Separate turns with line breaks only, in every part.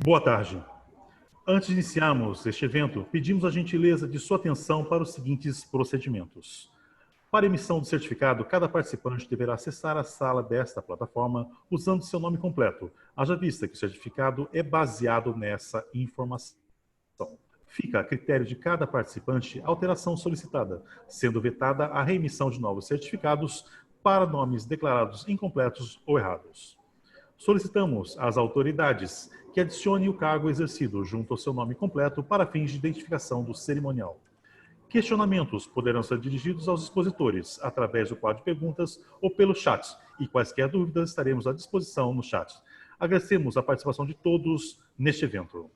Boa tarde. Antes de iniciarmos este evento, pedimos a gentileza de sua atenção para os seguintes procedimentos. Para emissão do certificado, cada participante deverá acessar a sala desta plataforma usando seu nome completo, haja vista que o certificado é baseado nessa informação. Fica a critério de cada participante a alteração solicitada, sendo vetada a reemissão de novos certificados para nomes declarados incompletos ou errados. Solicitamos às autoridades que adicione o cargo exercido junto ao seu nome completo para fins de identificação do cerimonial. Questionamentos poderão ser dirigidos aos expositores através do quadro de perguntas ou pelo chat, e quaisquer dúvidas estaremos à disposição no chat. Agradecemos a participação de todos neste evento.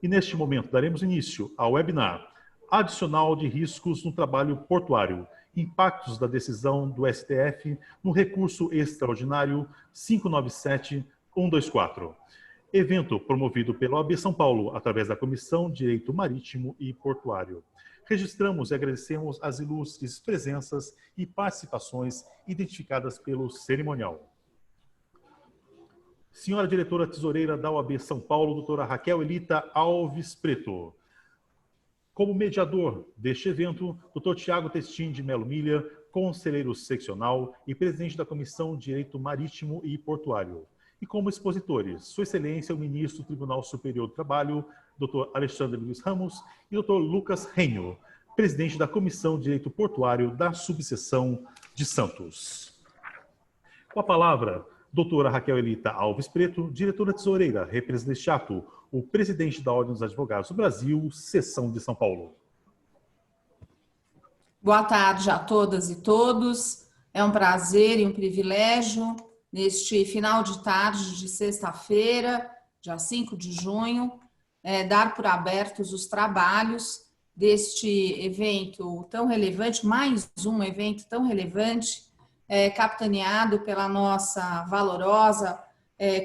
E neste momento daremos início ao webinar Adicional de Riscos no Trabalho Portuário, Impactos da Decisão do STF no Recurso Extraordinário 597124. Evento promovido pela OAB São Paulo, através da Comissão de Direito Marítimo e Portuário. Registramos e agradecemos as ilustres presenças e participações identificadas pelo cerimonial. Senhora Diretora Tesoureira da OAB São Paulo, doutora Raquel Elita Alves Preto. Como mediador deste evento, doutor Tiago Testin de Melo Milha, conselheiro seccional e presidente da Comissão de Direito Marítimo e Portuário. E como expositores, Sua Excelência, o Ministro do Tribunal Superior do Trabalho, Dr. Alexandre Luiz Ramos e Dr. Lucas Renho, presidente da Comissão de Direito Portuário da Subseção de Santos. Com a palavra, doutora Raquel Elita Alves Preto, diretora tesoureira, representante ato, o presidente da Ordem dos Advogados do Brasil, Seção de São Paulo.
Boa tarde a todas e todos. É um prazer e um privilégio, neste final de tarde de sexta-feira, dia 5 de junho, dar por abertos os trabalhos deste evento tão relevante, mais um evento tão relevante, capitaneado pela nossa valorosa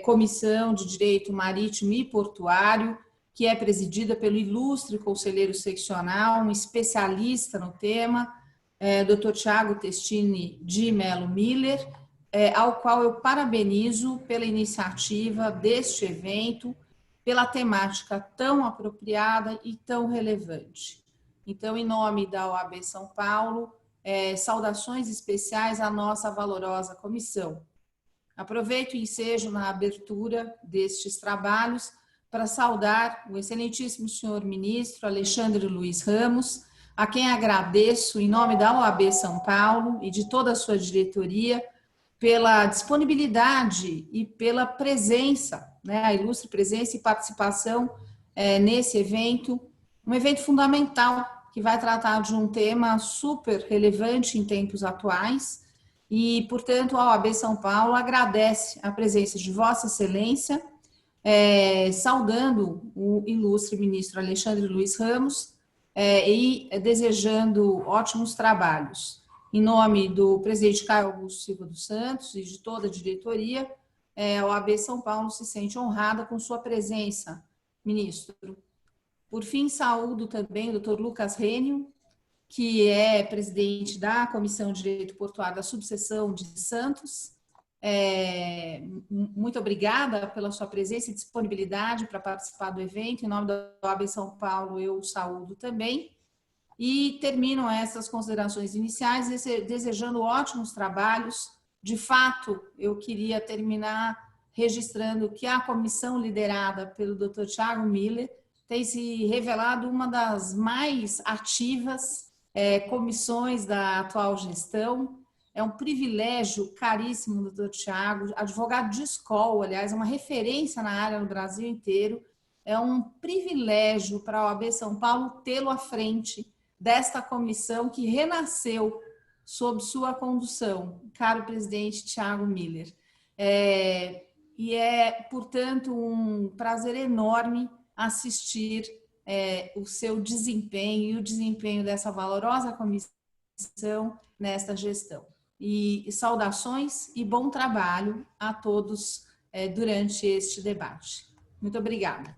Comissão de Direito Marítimo e Portuário, que é presidida pelo ilustre conselheiro seccional, um especialista no tema, Dr. Tiago Testini de Melo Miller, ao qual eu parabenizo pela iniciativa deste evento, pela temática tão apropriada e tão relevante. Então, em nome da OAB São Paulo, saudações especiais à nossa valorosa comissão. Aproveito o ensejo na abertura destes trabalhos para saudar o excelentíssimo senhor ministro Alexandre Luiz Ramos, a quem agradeço em nome da OAB São Paulo e de toda a sua diretoria pela disponibilidade e pela presença, a ilustre presença e participação nesse evento, um evento fundamental que vai tratar de um tema super relevante em tempos atuais e, portanto, a OAB São Paulo agradece a presença de Vossa Excelência, saudando o ilustre ministro Alexandre Luiz Ramos e desejando ótimos trabalhos. Em nome do presidente Caio Augusto Silva dos Santos e de toda a diretoria, a OAB São Paulo se sente honrada com sua presença, ministro. Por fim, saúdo também o Dr. Lucas Renho, que é presidente da Comissão de Direito Portuário da Subseção de Santos. Muito obrigada pela sua presença e disponibilidade para participar do evento. Em nome da OAB São Paulo, eu saúdo também. E termino essas considerações iniciais desejando ótimos trabalhos. De fato, eu queria terminar registrando que a comissão liderada pelo Dr. Tiago Miller tem se revelado uma das mais ativas comissões da atual gestão. É um privilégio caríssimo do Dr. Tiago, advogado de escola, aliás, é uma referência na área no Brasil inteiro. É um privilégio para a OAB São Paulo tê-lo à frente desta comissão que renasceu sob sua condução, caro presidente Tiago Miller. E portanto, um prazer enorme assistir o seu desempenho e o desempenho dessa valorosa comissão nesta gestão. E saudações e bom trabalho a todos durante este debate. Muito obrigada.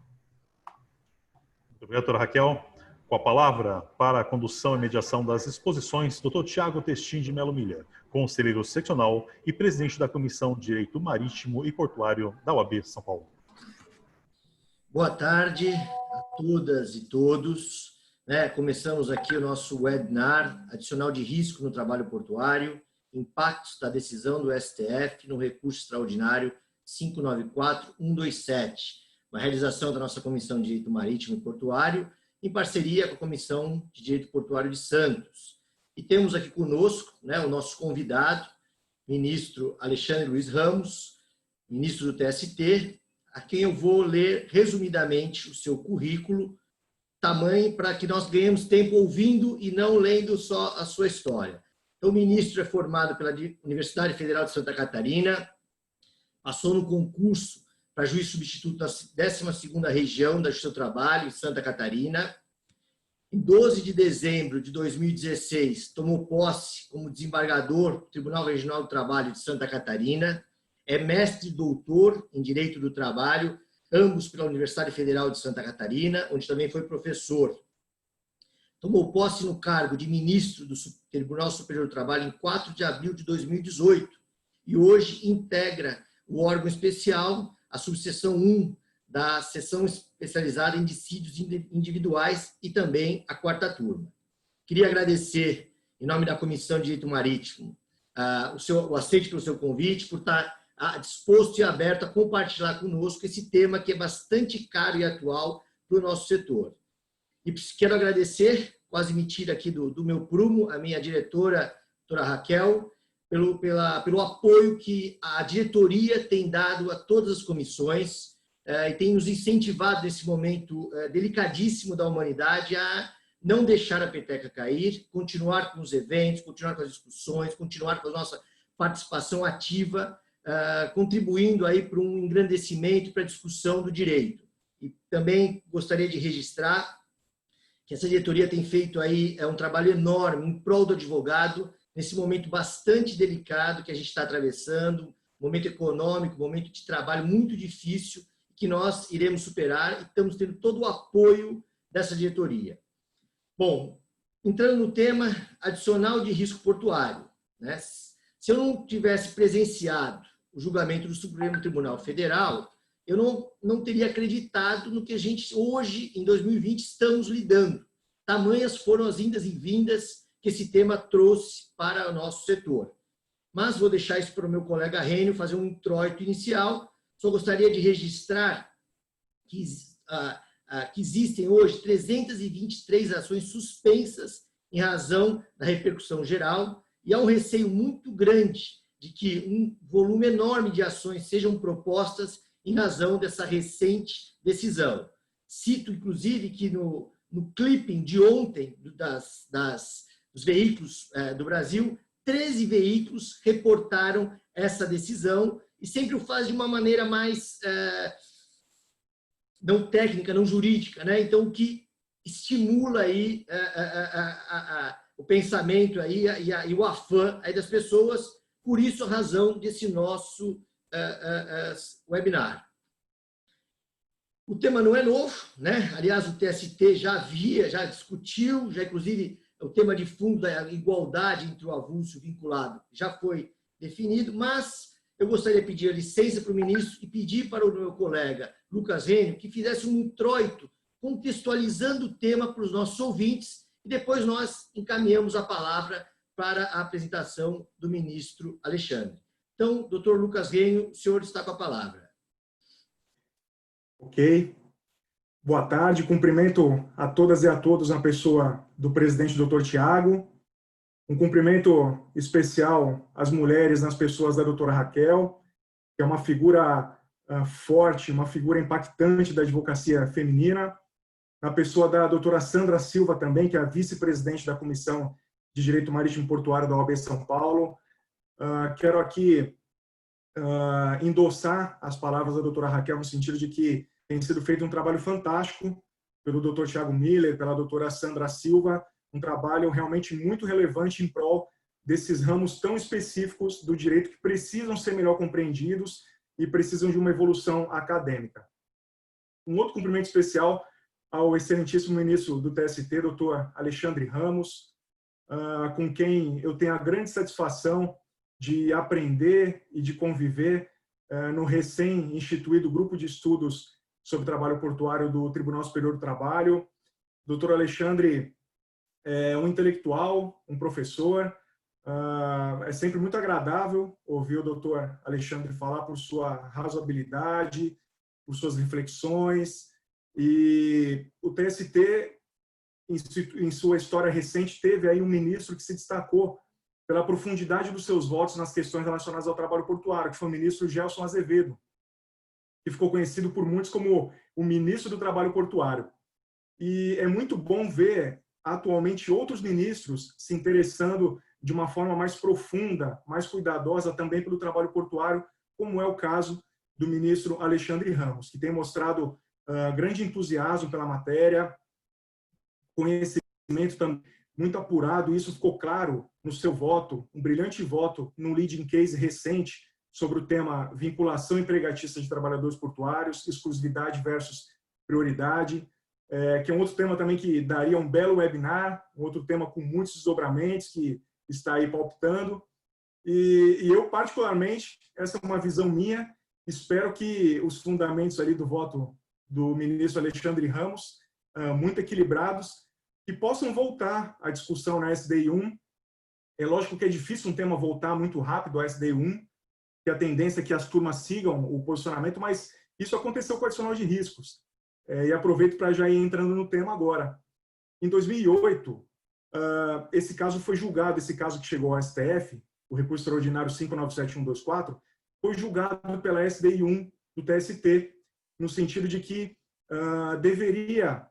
Muito obrigado, doutora Raquel. Com a palavra, para a condução e mediação das exposições, Dr. Tiago Testin de Melo Milha, conselheiro seccional e presidente da Comissão de Direito Marítimo e Portuário da OAB São Paulo.
Boa tarde a todas e todos. Começamos aqui o nosso webinar adicional de risco no trabalho portuário, impactos da decisão do STF no recurso extraordinário 594127, uma realização da nossa Comissão de Direito Marítimo e Portuário, em parceria com a Comissão de Direito Portuário de Santos. E temos aqui conosco o nosso convidado, ministro Alexandre Luiz Ramos, ministro do TST, a quem eu vou ler resumidamente o seu currículo, tamanho para que nós ganhemos tempo ouvindo e não lendo só a sua história. Então, o ministro é formado pela Universidade Federal de Santa Catarina, passou no concurso para juiz substituto da 12ª Região da Justiça do Trabalho, em Santa Catarina. Em 12 de dezembro de 2016, tomou posse como desembargador do Tribunal Regional do Trabalho de Santa Catarina. É mestre e doutor em Direito do Trabalho, ambos pela Universidade Federal de Santa Catarina, onde também foi professor. Tomou posse no cargo de ministro do Tribunal Superior do Trabalho em 4 de abril de 2018 e hoje integra o órgão especial, a subseção 1 da seção especializada em dissídios individuais e também a 4ª turma. Queria agradecer, em nome da Comissão de Direito Marítimo, o aceite pelo seu convite, por estar disposto e aberto a compartilhar conosco esse tema que é bastante caro e atual para o nosso setor. E quero agradecer, quase me tira aqui do meu prumo, a minha diretora, doutora Raquel, pelo apoio que a diretoria tem dado a todas as comissões e tem nos incentivado nesse momento delicadíssimo da humanidade a não deixar a peteca cair, continuar com os eventos, continuar com as discussões, continuar com a nossa participação ativa, contribuindo aí para um engrandecimento, para a discussão do direito. E também gostaria de registrar que essa diretoria tem feito aí um trabalho enorme em prol do advogado, nesse momento bastante delicado que a gente está atravessando, momento econômico, momento de trabalho muito difícil, que nós iremos superar e estamos tendo todo o apoio dessa diretoria. Bom, entrando no tema adicional de risco portuário, se eu não tivesse presenciado o julgamento do Supremo Tribunal Federal, eu não teria acreditado no que a gente hoje, em 2020, estamos lidando. Tamanhas foram as indas e vindas que esse tema trouxe para o nosso setor. Mas vou deixar isso para o meu colega Rênio fazer um introito inicial. Só gostaria de registrar que existem hoje 323 ações suspensas em razão da repercussão geral e há um receio muito grande de que um volume enorme de ações sejam propostas em razão dessa recente decisão. Cito, inclusive, que no clipping de ontem dos veículos do Brasil, 13 veículos reportaram essa decisão e sempre o faz de uma maneira mais não técnica, não jurídica, Então, o que estimula aí o pensamento aí e o afã aí das pessoas. Por isso, a razão desse nosso webinar. O tema não é novo, Aliás, o TST já discutiu, inclusive o tema de fundo da igualdade entre o avulso e o vinculado já foi definido, mas eu gostaria de pedir a licença para o ministro e pedir para o meu colega Lucas Rênio que fizesse um introito contextualizando o tema para os nossos ouvintes e depois nós encaminhamos a palavra para a apresentação do ministro Alexandre. Então, doutor Lucas Rênio, o senhor está com a palavra.
Ok. Boa tarde, cumprimento a todas e a todos na pessoa do presidente doutor Tiago, um cumprimento especial às mulheres nas pessoas da doutora Raquel, que é uma figura forte, uma figura impactante da advocacia feminina, na pessoa da doutora Sandra Silva também, que é a vice-presidente da Comissão de Direito Marítimo e Portuário da OAB São Paulo. Quero aqui endossar as palavras da doutora Raquel no sentido de que tem sido feito um trabalho fantástico pelo doutor Tiago Miller, pela doutora Sandra Silva, um trabalho realmente muito relevante em prol desses ramos tão específicos do direito que precisam ser melhor compreendidos e precisam de uma evolução acadêmica. Um outro cumprimento especial ao excelentíssimo ministro do TST, doutor Alexandre Ramos, com quem eu tenho a grande satisfação de aprender e de conviver no recém-instituído Grupo de Estudos sobre trabalho portuário do Tribunal Superior do Trabalho. O doutor Alexandre é um intelectual, um professor. É sempre muito agradável ouvir o doutor Alexandre falar por sua razoabilidade, por suas reflexões. E o TST, em sua história recente, teve aí um ministro que se destacou pela profundidade dos seus votos nas questões relacionadas ao trabalho portuário, que foi o ministro Gelson Azevedo, que ficou conhecido por muitos como o ministro do trabalho portuário. E é muito bom ver, atualmente, outros ministros se interessando de uma forma mais profunda, mais cuidadosa também pelo trabalho portuário, como é o caso do ministro Alexandre Ramos, que tem mostrado grande entusiasmo pela matéria, conhecimento também muito apurado, e isso ficou claro no seu voto, um brilhante voto no leading case recente sobre o tema vinculação empregatista de trabalhadores portuários, exclusividade versus prioridade, que é um outro tema também que daria um belo webinar, um outro tema com muitos desdobramentos que está aí palpitando. E eu, particularmente, essa é uma visão minha, espero que os fundamentos ali do voto do ministro Alexandre Ramos, muito equilibrados, que possam voltar à discussão na SDI 1. É lógico que é difícil um tema voltar muito rápido à SDI 1, que a tendência é que as turmas sigam o posicionamento, mas isso aconteceu com o adicional de riscos. E aproveito para já ir entrando no tema agora. Em 2008, esse caso foi julgado, esse caso que chegou ao STF, o recurso extraordinário 597124, foi julgado pela SDI 1 do TST, no sentido de que deveria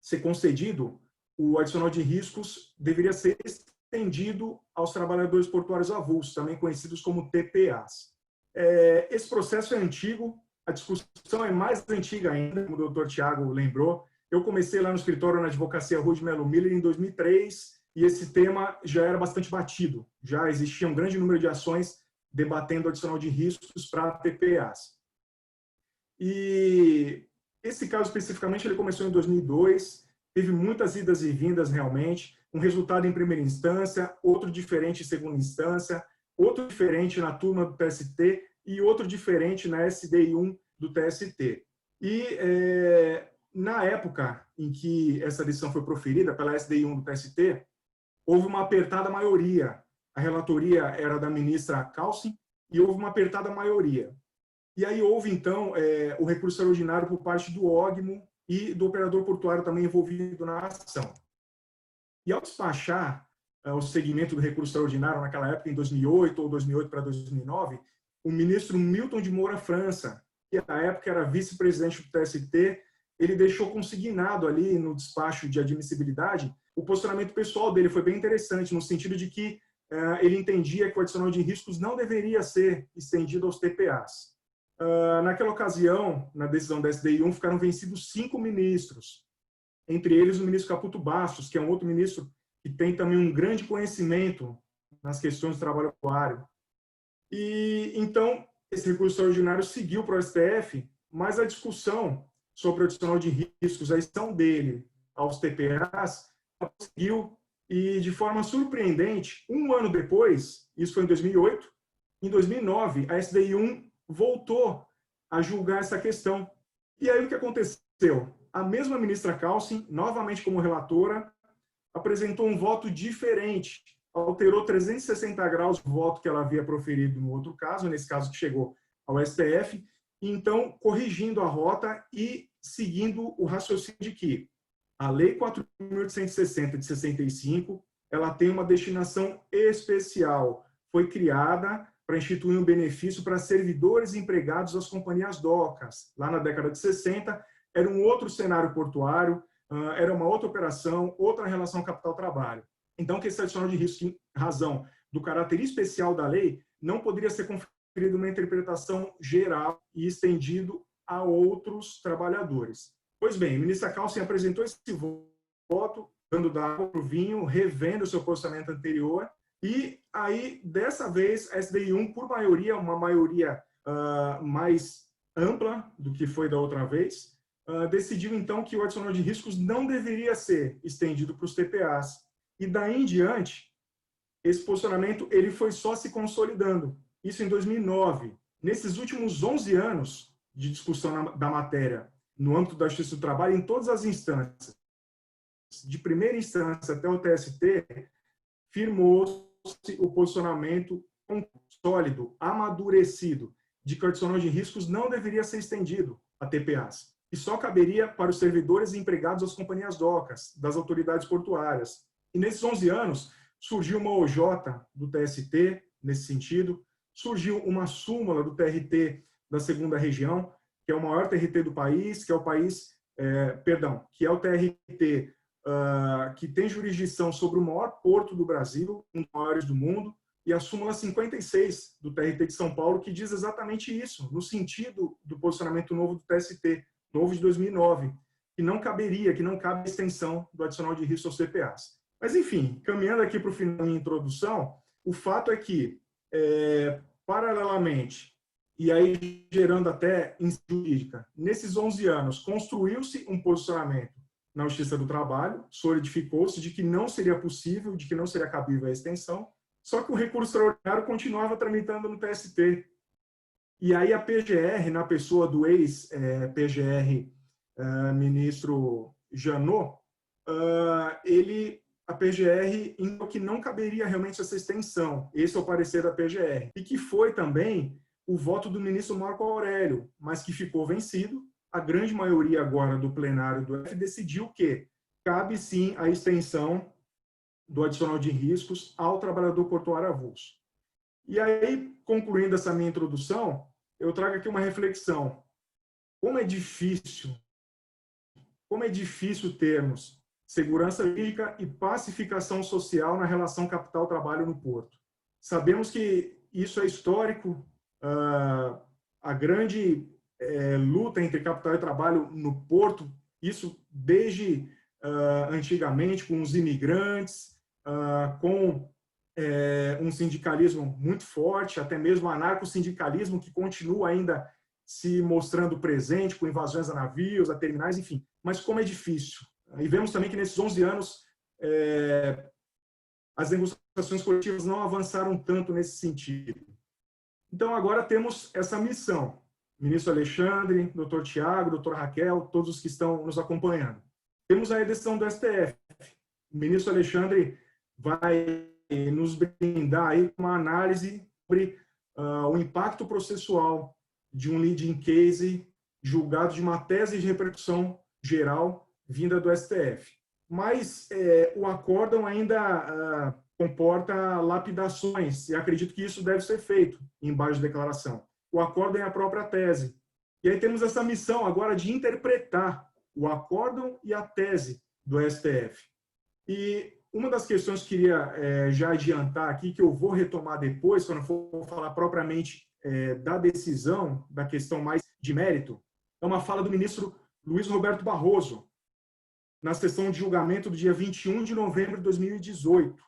ser concedido, o adicional de riscos deveria ser estendido aos trabalhadores portuários avulsos, também conhecidos como TPAs. Esse processo é antigo, a discussão é mais antiga ainda, como o doutor Tiago lembrou. Eu comecei lá no escritório na advocacia Rua de Melo Miller em 2003, e esse tema já era bastante batido. Já existia um grande número de ações debatendo o adicional de riscos para TPAs. E esse caso especificamente ele começou em 2002, teve muitas idas e vindas realmente, um resultado em primeira instância, outro diferente em segunda instância, outro diferente na turma do TST e outro diferente na SDI 1 do TST. E na época em que essa decisão foi proferida pela SDI 1 do TST, houve uma apertada maioria. A relatoria era da ministra Calcin e houve uma apertada maioria. E aí houve, então, o recurso extraordinário por parte do OGMO e do operador portuário também envolvido na ação. E ao despachar o segmento do recurso extraordinário naquela época, em 2008 ou 2008 para 2009, o ministro Milton de Moura França, que na época era vice-presidente do TST, ele deixou consignado ali no despacho de admissibilidade o posicionamento pessoal dele. Foi bem interessante, no sentido de que ele entendia que o adicional de riscos não deveria ser estendido aos TPAs. Naquela ocasião, na decisão da SDI 1, ficaram vencidos 5 ministros, entre eles o ministro Caputo Bastos, que é um outro ministro que tem também um grande conhecimento nas questões do trabalho portuário. E então, esse recurso extraordinário seguiu para o STF, mas a discussão sobre o adicional de riscos, a extensão dele aos TPAs, seguiu, e de forma surpreendente, um ano depois, isso foi em 2008, em 2009, a SDI 1 voltou a julgar essa questão. E aí o que aconteceu? A mesma ministra Calcin, novamente como relatora, apresentou um voto diferente, alterou 360 graus o voto que ela havia proferido no outro caso, nesse caso que chegou ao STF, e então corrigindo a rota e seguindo o raciocínio de que a Lei 4.860 de 65, ela tem uma destinação especial, foi criada para instituir um benefício para servidores empregados das companhias docas. Lá na década de 60, era um outro cenário portuário, era uma outra operação, outra relação capital-trabalho. Então, que esse adicional de risco, em razão do caráter especial da lei, não poderia ser conferido uma interpretação geral e estendido a outros trabalhadores. Pois bem, a ministra Calcin apresentou esse voto, dando da água para o vinho, revendo o seu posicionamento anterior, e aí, dessa vez, a SDI 1, por maioria, uma maioria mais ampla do que foi da outra vez, decidiu, então, que o adicional de riscos não deveria ser estendido para os TPAs. E daí em diante, esse posicionamento ele foi só se consolidando. Isso em 2009. Nesses últimos 11 anos de discussão da matéria, no âmbito da Justiça do Trabalho, em todas as instâncias, de primeira instância até o TST, firmou-se o posicionamento sólido, amadurecido, de que o adicional de riscos não deveria ser estendido a TPAs, e só caberia para os servidores e empregados das companhias docas, das autoridades portuárias. E nesses 11 anos, surgiu uma OJ do TST, nesse sentido, surgiu uma súmula do TRT da segunda região, que é o maior TRT do país, que é o que é o TRT que tem jurisdição sobre o maior porto do Brasil, um dos maiores do mundo, e a súmula 56 do TRT de São Paulo, que diz exatamente isso, no sentido do posicionamento novo do TST, novo de 2009, que não cabe a extensão do adicional de risco aos CPAs. Mas, enfim, caminhando aqui para o final da minha introdução, o fato é que, paralelamente, e aí gerando até em jurídica, nesses 11 anos, construiu-se um posicionamento na Justiça do Trabalho, solidificou-se de que não seria possível, de que não seria cabível a extensão, só que o recurso extraordinário continuava tramitando no TST. E aí a PGR, na pessoa do ex-PGR, ministro Janot, a PGR indicou que não caberia realmente essa extensão. Esse é o parecer da PGR. E que foi também o voto do ministro Marco Aurélio, mas que ficou vencido. A grande maioria agora do plenário do F decidiu que cabe sim a extensão do adicional de riscos ao trabalhador portuário avulso. E aí, concluindo essa minha introdução, eu trago aqui uma reflexão. Como é difícil termos segurança jurídica e pacificação social na relação capital-trabalho no porto. Sabemos que isso é histórico, a grande luta entre capital e trabalho no porto, isso desde antigamente, com os imigrantes, com um sindicalismo muito forte, até mesmo anarco-sindicalismo, que continua ainda se mostrando presente, com invasões a navios, a terminais, enfim. Mas como é difícil. E vemos também que nesses 11 anos as negociações coletivas não avançaram tanto nesse sentido. Então, agora temos essa missão. Ministro Alexandre, doutor Tiago, doutora Raquel, todos os que estão nos acompanhando. Temos a decisão do STF. O ministro Alexandre vai nos brindar aí com uma análise sobre o impacto processual de um leading case julgado de uma tese de repercussão geral vinda do STF. Mas o acórdão ainda comporta lapidações, e acredito que isso deve ser feito em base de declaração. O acórdão é a própria tese. E aí temos essa missão agora de interpretar o acórdão e a tese do STF. E uma das questões que queria já adiantar aqui, que eu vou retomar depois, quando for falar propriamente da decisão, da questão mais de mérito, é uma fala do ministro Luiz Roberto Barroso, na sessão de julgamento do dia 21 de novembro de 2018.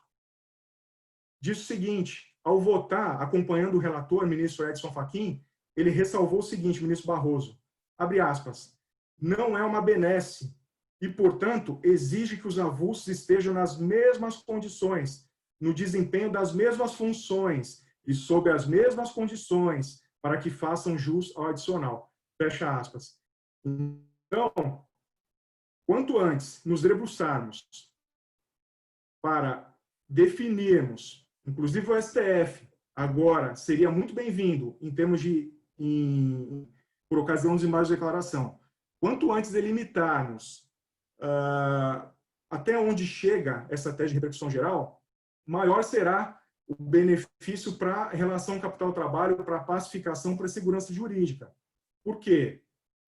Diz o seguinte: ao votar, acompanhando o relator, ministro Edson Fachin, ele ressalvou o seguinte, ministro Barroso, abre aspas, não é uma benesse e, portanto, exige que os avulsos estejam nas mesmas condições, no desempenho das mesmas funções e sob as mesmas condições para que façam jus ao adicional. Fecha aspas. Então, quanto antes nos debruçarmos para definirmos, inclusive o STF, agora seria muito bem-vindo em termos de, por ocasião dos embargos de declaração, quanto antes delimitarmos até onde chega essa tese de repercussão geral, maior será o benefício para a relação capital-trabalho, para a pacificação, para a segurança jurídica. Por quê?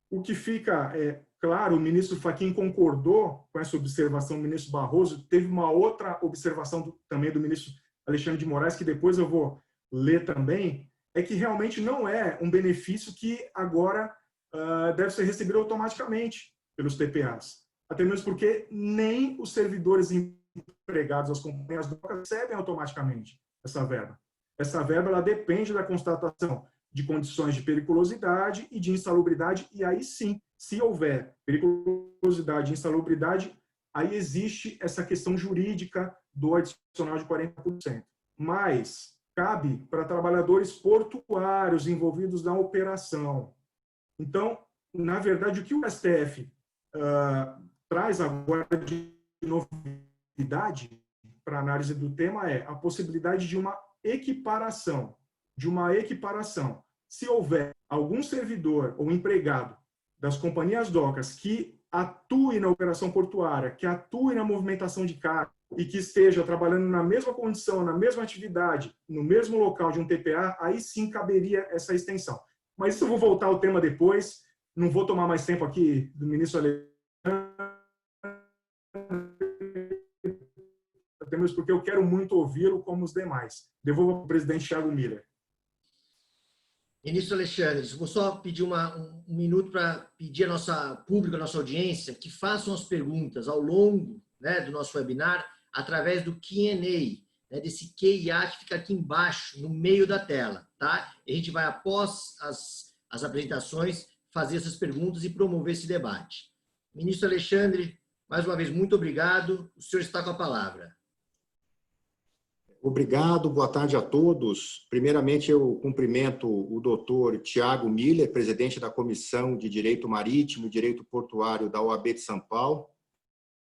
O que fica claro, o ministro Fachin concordou com essa observação do ministro Barroso, teve uma outra observação também do ministro Alexandre de Moraes, que depois eu vou ler também, é que realmente não é um benefício que agora deve ser recebido automaticamente pelos TPAs. Até mesmo porque nem os servidores empregados das companhias docas recebem automaticamente essa verba. Essa verba ela depende da constatação de condições de periculosidade e de insalubridade, e aí sim, se houver periculosidade e insalubridade, aí existe essa questão jurídica do adicional de 40%. Mas cabe para trabalhadores portuários envolvidos na operação. Então, na verdade, o que o STF traz agora de novidade para análise do tema é a possibilidade de uma equiparação. Se houver algum servidor ou empregado das companhias docas que atue na operação portuária, que atue na movimentação de carga e que esteja trabalhando na mesma condição, na mesma atividade, no mesmo local de um TPA, aí sim caberia essa extensão. Mas isso eu vou voltar ao tema depois, não vou tomar mais tempo aqui do ministro Alexandre, porque eu quero muito ouvi-lo como os demais. Devolvo para o presidente Thiago Miller.
Ministro Alexandre, vou só pedir um minuto para pedir a nossa público, a nossa audiência, que façam as perguntas ao longo, né, do nosso webinar, através do Q&A, né, desse QIA que fica aqui embaixo, no meio da tela. Tá? E a gente vai, após as apresentações, fazer essas perguntas e promover esse debate. Ministro Alexandre, mais uma vez, muito obrigado. O senhor está com a palavra.
Obrigado, boa tarde a todos. Primeiramente, eu cumprimento o doutor Thiago Miller, presidente da Comissão de Direito Marítimo e Direito Portuário da OAB de São Paulo.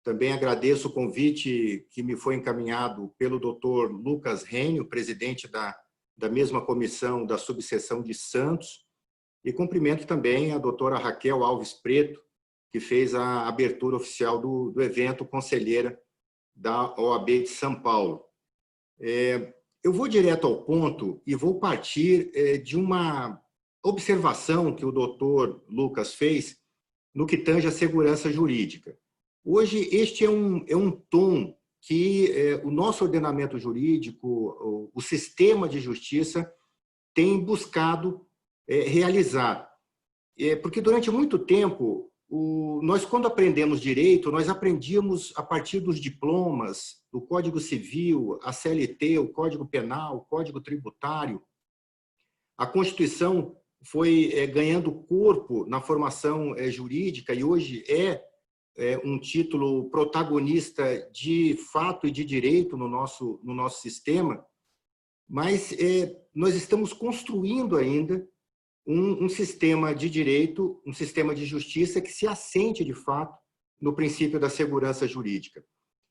Também agradeço o convite que me foi encaminhado pelo doutor Lucas Rênio, presidente da mesma comissão da subseção de Santos. E cumprimento também a doutora Raquel Alves Preto, que fez a abertura oficial do evento, conselheira da OAB de São Paulo. Eu vou direto ao ponto e vou partir de uma observação que o doutor Lucas fez no que tange a segurança jurídica. Hoje, este é um tom que o nosso ordenamento jurídico, o sistema de justiça, tem buscado realizar. Porque durante muito tempo, nós, quando aprendemos direito, nós aprendíamos a partir dos diplomas, do Código Civil, a CLT, o Código Penal, o Código Tributário. A Constituição foi ganhando corpo na formação jurídica e hoje é um título protagonista de fato e de direito no nosso sistema, mas nós estamos construindo ainda um sistema de direito, um sistema de justiça que se assente, de fato, no princípio da segurança jurídica.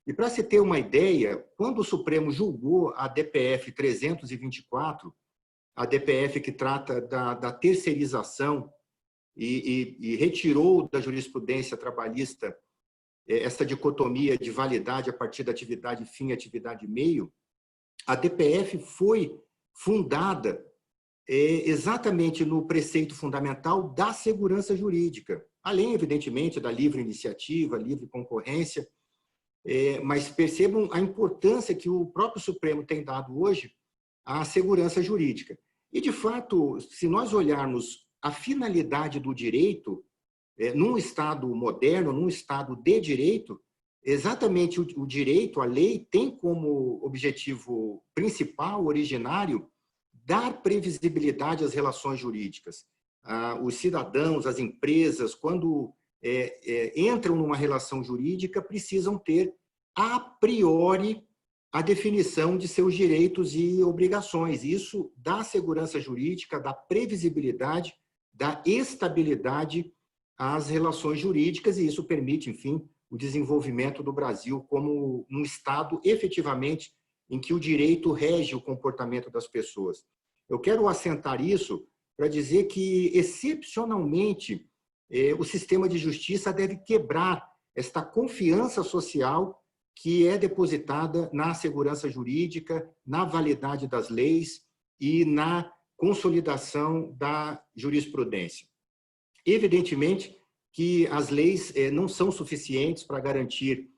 E, para se ter uma ideia, quando o Supremo julgou a DPF 324, a DPF que trata da terceirização e retirou da jurisprudência trabalhista essa dicotomia de validade a partir da atividade fim e atividade meio, a DPF foi fundada exatamente no preceito fundamental da segurança jurídica, além, evidentemente, da livre iniciativa, livre concorrência, mas percebam a importância que o próprio Supremo tem dado hoje à segurança jurídica. E, de fato, se nós olharmos a finalidade do direito, num Estado moderno, num Estado de direito, exatamente o direito, a lei, tem como objetivo principal, originário, dar previsibilidade às relações jurídicas. Os cidadãos, as empresas, quando entram numa relação jurídica, precisam ter, a priori, a definição de seus direitos e obrigações. Isso dá segurança jurídica, dá previsibilidade, dá estabilidade às relações jurídicas e isso permite, enfim, o desenvolvimento do Brasil como um Estado, efetivamente, em que o direito rege o comportamento das pessoas. Eu quero assentar isso para dizer que, excepcionalmente, o sistema de justiça deve quebrar esta confiança social que é depositada na segurança jurídica, na validade das leis e na consolidação da jurisprudência. Evidentemente que as leis não são suficientes para garantir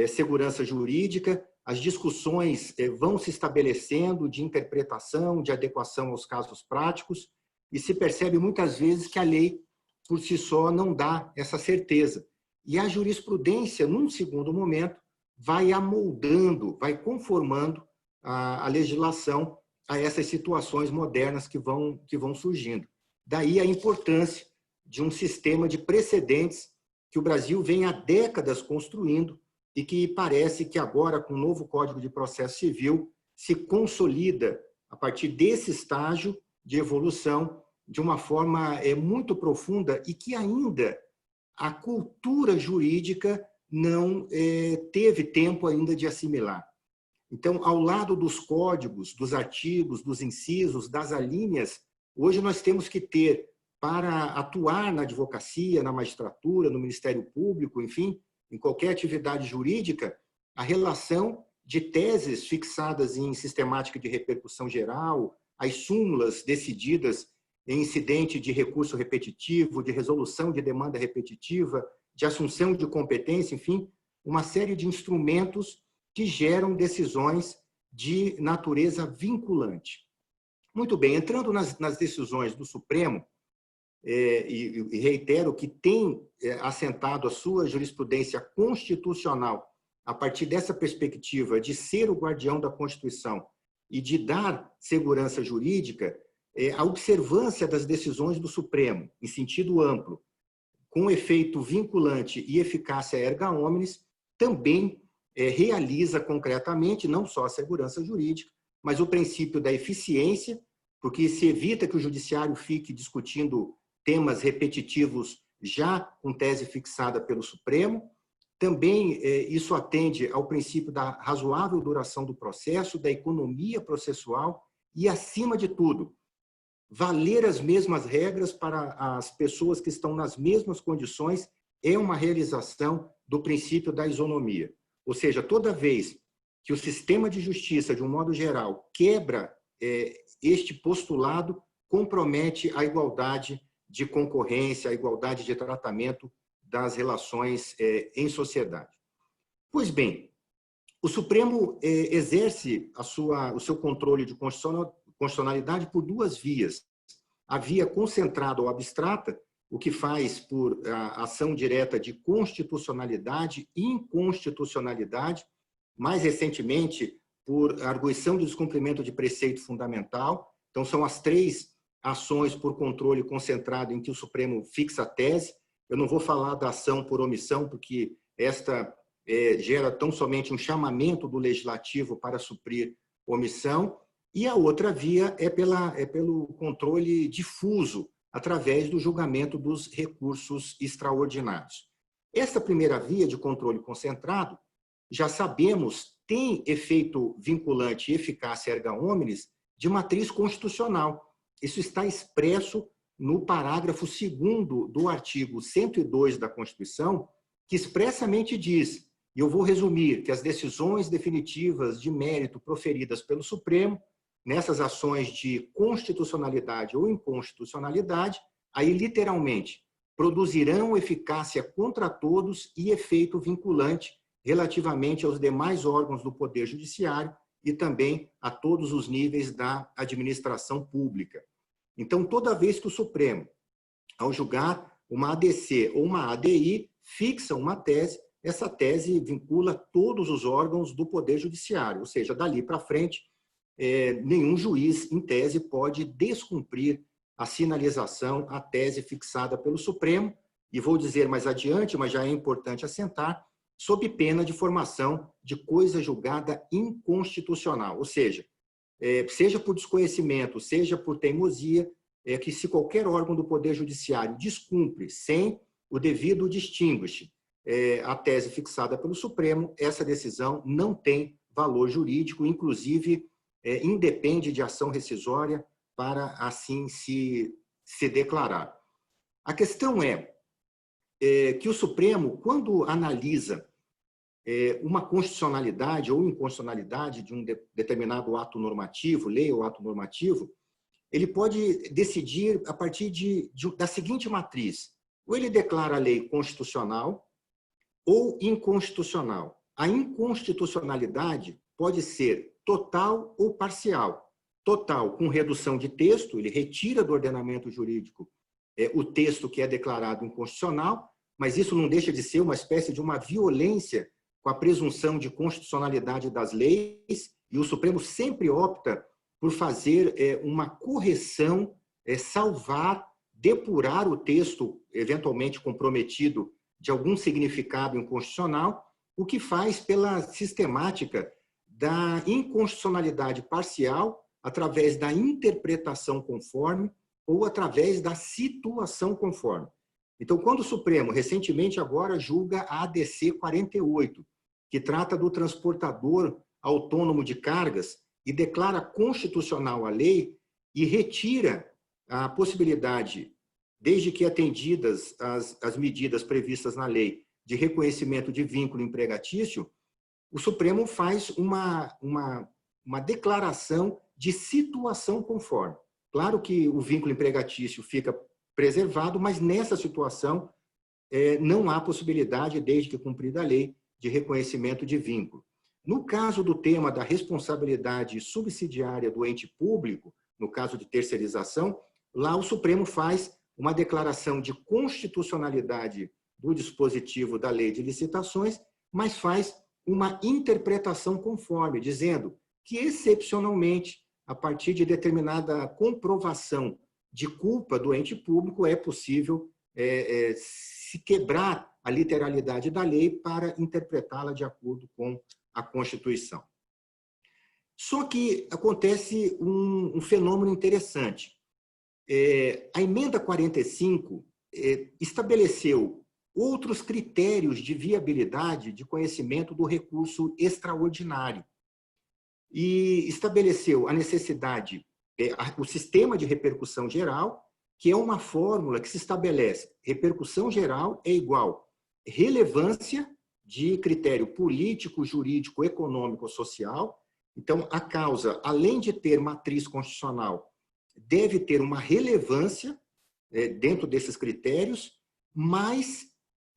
segurança jurídica, as discussões vão se estabelecendo de interpretação, de adequação aos casos práticos, e se percebe muitas vezes que a lei, por si só, não dá essa certeza. E a jurisprudência, num segundo momento, vai amoldando, vai conformando a legislação a essas situações modernas que vão surgindo. Daí a importância de um sistema de precedentes que o Brasil vem há décadas construindo e que parece que agora, com o novo Código de Processo Civil, se consolida a partir desse estágio de evolução de uma forma muito profunda e que ainda a cultura jurídica não teve tempo ainda de assimilar. Então, ao lado dos códigos, dos artigos, dos incisos, das alíneas, hoje nós temos que ter, para atuar na advocacia, na magistratura, no Ministério Público, enfim, em qualquer atividade jurídica, a relação de teses fixadas em sistemática de repercussão geral, as súmulas decididas em incidente de recurso repetitivo, de resolução de demanda repetitiva, de assunção de competência, enfim, uma série de instrumentos que geram decisões de natureza vinculante. Muito bem, entrando nas decisões do Supremo, e reitero que tem assentado a sua jurisprudência constitucional a partir dessa perspectiva de ser o guardião da Constituição e de dar segurança jurídica, a observância das decisões do Supremo, em sentido amplo, com efeito vinculante e eficácia erga omnes, também realiza concretamente não só a segurança jurídica, mas o princípio da eficiência, porque se evita que o judiciário fique discutindo temas repetitivos já com tese fixada pelo Supremo. Também isso atende ao princípio da razoável duração do processo, da economia processual e, acima de tudo, valer as mesmas regras para as pessoas que estão nas mesmas condições é uma realização do princípio da isonomia. Ou seja, toda vez que o sistema de justiça, de um modo geral, quebra este postulado, compromete a igualdade de concorrência, a igualdade de tratamento das relações em sociedade. Pois bem, o Supremo exerce o seu controle de constitucionalidade por duas vias. A via concentrada ou abstrata, o que faz por ação direta de constitucionalidade e inconstitucionalidade, mais recentemente por arguição de descumprimento de preceito fundamental. Então, são as três ações por controle concentrado em que o Supremo fixa a tese. Eu não vou falar da ação por omissão, porque esta gera tão somente um chamamento do legislativo para suprir omissão, e a outra via é pelo controle difuso, através do julgamento dos recursos extraordinários. Essa primeira via de controle concentrado, já sabemos, tem efeito vinculante e eficácia erga omnes de matriz constitucional. Isso está expresso no parágrafo 2º do artigo 102 da Constituição, que expressamente diz, e eu vou resumir, que as decisões definitivas de mérito proferidas pelo Supremo, nessas ações de constitucionalidade ou inconstitucionalidade, aí literalmente, produzirão eficácia contra todos e efeito vinculante relativamente aos demais órgãos do Poder Judiciário e também a todos os níveis da administração pública. Então, toda vez que o Supremo, ao julgar uma ADC ou uma ADI, fixa uma tese, essa tese vincula todos os órgãos do Poder Judiciário, ou seja, dali para frente, nenhum juiz, em tese, pode descumprir a sinalização, a tese fixada pelo Supremo, e vou dizer mais adiante, mas já é importante assentar, sob pena de formação de coisa julgada inconstitucional, ou seja, seja por desconhecimento, seja por teimosia, que se qualquer órgão do Poder Judiciário descumpre sem o devido distinguish a tese fixada pelo Supremo, essa decisão não tem valor jurídico, inclusive independe de ação rescisória para assim se declarar. A questão é que o Supremo, quando analisa uma constitucionalidade ou inconstitucionalidade de um determinado ato normativo, lei ou ato normativo, ele pode decidir a partir da seguinte matriz: ou ele declara a lei constitucional ou inconstitucional. A inconstitucionalidade pode ser total ou parcial. Total, com redução de texto, ele retira do ordenamento jurídico o texto que é declarado inconstitucional, mas isso não deixa de ser uma espécie de uma violência com a presunção de constitucionalidade das leis, e o Supremo sempre opta por fazer uma correção, salvar, depurar o texto eventualmente comprometido de algum significado inconstitucional, o que faz pela sistemática da inconstitucionalidade parcial, através da interpretação conforme, ou através da situação conforme. Então, quando o Supremo, recentemente agora, julga a ADC 48, que trata do transportador autônomo de cargas e declara constitucional a lei e retira a possibilidade, desde que atendidas as medidas previstas na lei de reconhecimento de vínculo empregatício, o Supremo faz uma declaração de situação conforme. Claro que o vínculo empregatício fica preservado, mas nessa situação não há possibilidade, desde que cumprida a lei, de reconhecimento de vínculo. No caso do tema da responsabilidade subsidiária do ente público, no caso de terceirização, lá o Supremo faz uma declaração de constitucionalidade do dispositivo da lei de licitações, mas faz uma interpretação conforme, dizendo que, excepcionalmente, a partir de determinada comprovação de culpa do ente público, é possível se quebrar a literalidade da lei para interpretá-la de acordo com a Constituição. Só que acontece um fenômeno interessante. A emenda 45 estabeleceu outros critérios de viabilidade de conhecimento do recurso extraordinário e estabeleceu a necessidade, o sistema de repercussão geral, que é uma fórmula que se estabelece: repercussão geral é igual relevância de critério político, jurídico, econômico ou social. Então, a causa, além de ter matriz constitucional, deve ter uma relevância dentro desses critérios, mas,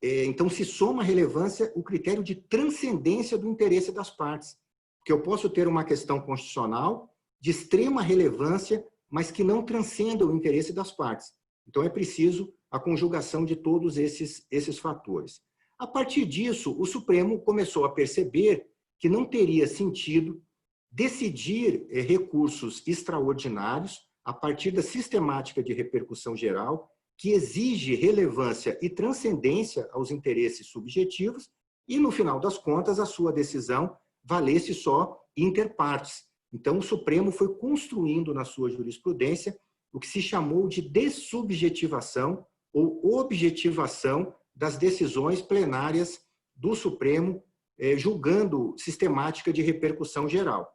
então, se soma a relevância o critério de transcendência do interesse das partes. Porque eu posso ter uma questão constitucional de extrema relevância, mas que não transcenda o interesse das partes. Então, é preciso a conjugação de todos esses fatores. A partir disso, o Supremo começou a perceber que não teria sentido decidir recursos extraordinários a partir da sistemática de repercussão geral, que exige relevância e transcendência aos interesses subjetivos, e, no final das contas, a sua decisão valesse só inter partes. Então, o Supremo foi construindo na sua jurisprudência o que se chamou de dessubjetivação ou objetivação das decisões plenárias do Supremo, julgando sistemática de repercussão geral.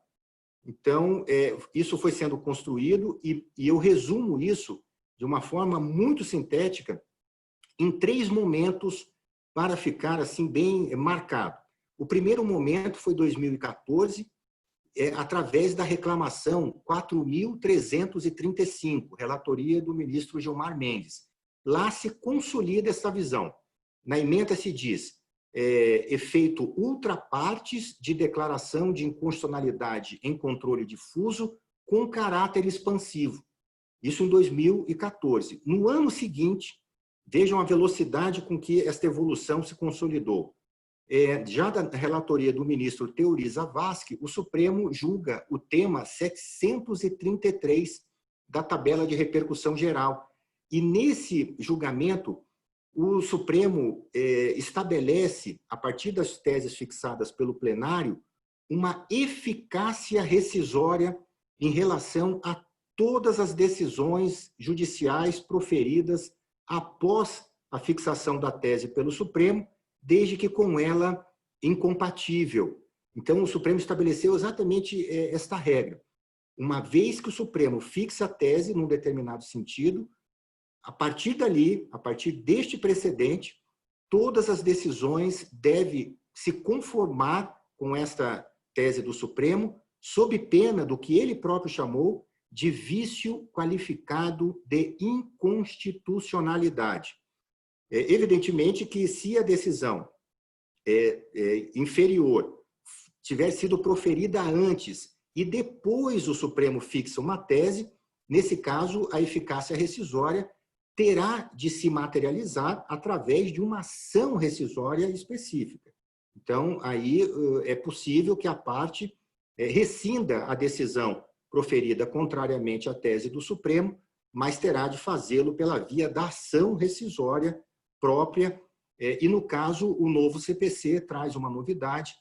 Então, isso foi sendo construído e eu resumo isso de uma forma muito sintética em 3 momentos para ficar assim bem marcado. O primeiro momento foi 2014, através da reclamação 4.335, relatoria do ministro Gilmar Mendes. Lá se consolida essa visão. Na emenda se diz: efeito ultrapartes de declaração de inconstitucionalidade em controle difuso com caráter expansivo. Isso em 2014. No ano seguinte, vejam a velocidade com que esta evolução se consolidou. Já da relatoria do ministro Teori Zavascki, o Supremo julga o tema 733 da tabela de repercussão geral. E nesse julgamento, o Supremo estabelece, a partir das teses fixadas pelo plenário, uma eficácia rescisória em relação a todas as decisões judiciais proferidas após a fixação da tese pelo Supremo, desde que com ela incompatível. Então, o Supremo estabeleceu exatamente esta regra. Uma vez que o Supremo fixa a tese num determinado sentido, a partir dali, a partir deste precedente, todas as decisões devem se conformar com esta tese do Supremo, sob pena do que ele próprio chamou de vício qualificado de inconstitucionalidade. Evidentemente que, se a decisão inferior tiver sido proferida antes e depois o Supremo fixa uma tese, nesse caso, a eficácia rescisória terá de se materializar através de uma ação rescisória específica. Então, aí é possível que a parte rescinda a decisão proferida contrariamente à tese do Supremo, mas terá de fazê-lo pela via da ação rescisória própria. E, no caso, o novo CPC traz uma novidade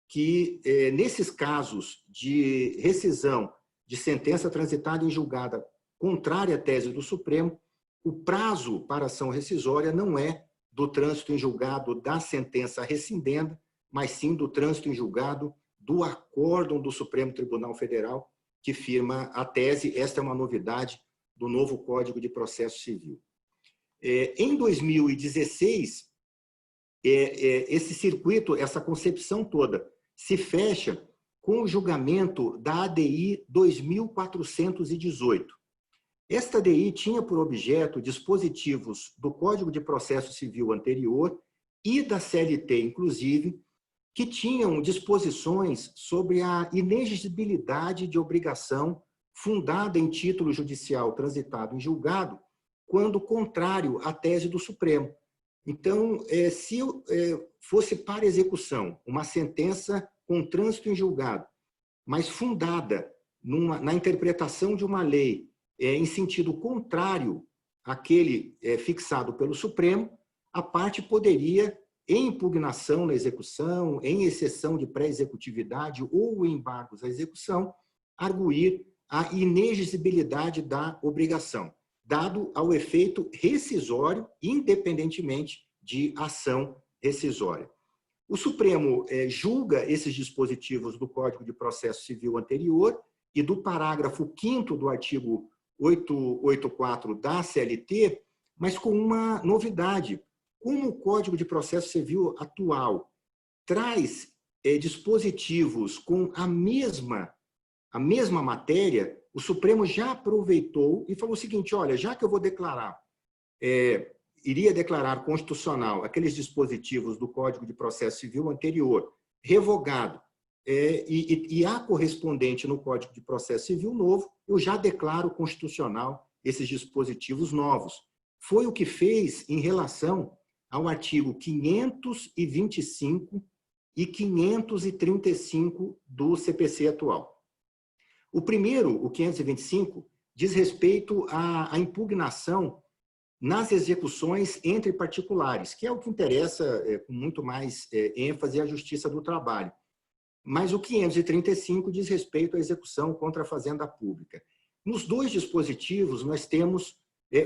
que, nesses casos de rescisão de sentença transitada em julgada contrária à tese do Supremo, o prazo para ação rescisória não é do trânsito em julgado da sentença rescindenda, mas sim do trânsito em julgado do acórdão do Supremo Tribunal Federal que firma a tese. Esta é uma novidade do novo Código de Processo Civil. Em 2016, esse circuito, essa concepção toda, se fecha com o julgamento da ADI 2418. Esta ADI tinha por objeto dispositivos do Código de Processo Civil anterior e da CLT, inclusive, que tinham disposições sobre a inexigibilidade de obrigação fundada em título judicial transitado em julgado, quando contrário à tese do Supremo. Então, se fosse para execução uma sentença com trânsito em julgado, mas fundada na interpretação de uma lei em sentido contrário àquele fixado pelo Supremo, a parte poderia, em impugnação na execução, em exceção de pré-executividade ou embargos à execução, arguir a inexigibilidade da obrigação, dado ao efeito rescisório, independentemente de ação rescisória. O Supremo julga esses dispositivos do Código de Processo Civil anterior e do parágrafo 5º do artigo 884 da CLT, mas com uma novidade. Como o Código de Processo Civil atual traz dispositivos com a mesma matéria, o Supremo já aproveitou e falou o seguinte: olha, já que eu vou declarar, iria declarar constitucional aqueles dispositivos do Código de Processo Civil anterior, revogado, e há correspondente no Código de Processo Civil novo, eu já declaro constitucional esses dispositivos novos. Foi o que fez em relação ao artigo 525 e 535 do CPC atual. O primeiro, o 525, diz respeito à impugnação nas execuções entre particulares, que é o que interessa com muito mais ênfase à Justiça do Trabalho. Mas o 535 diz respeito à execução contra a Fazenda Pública. Nos dois dispositivos, nós temos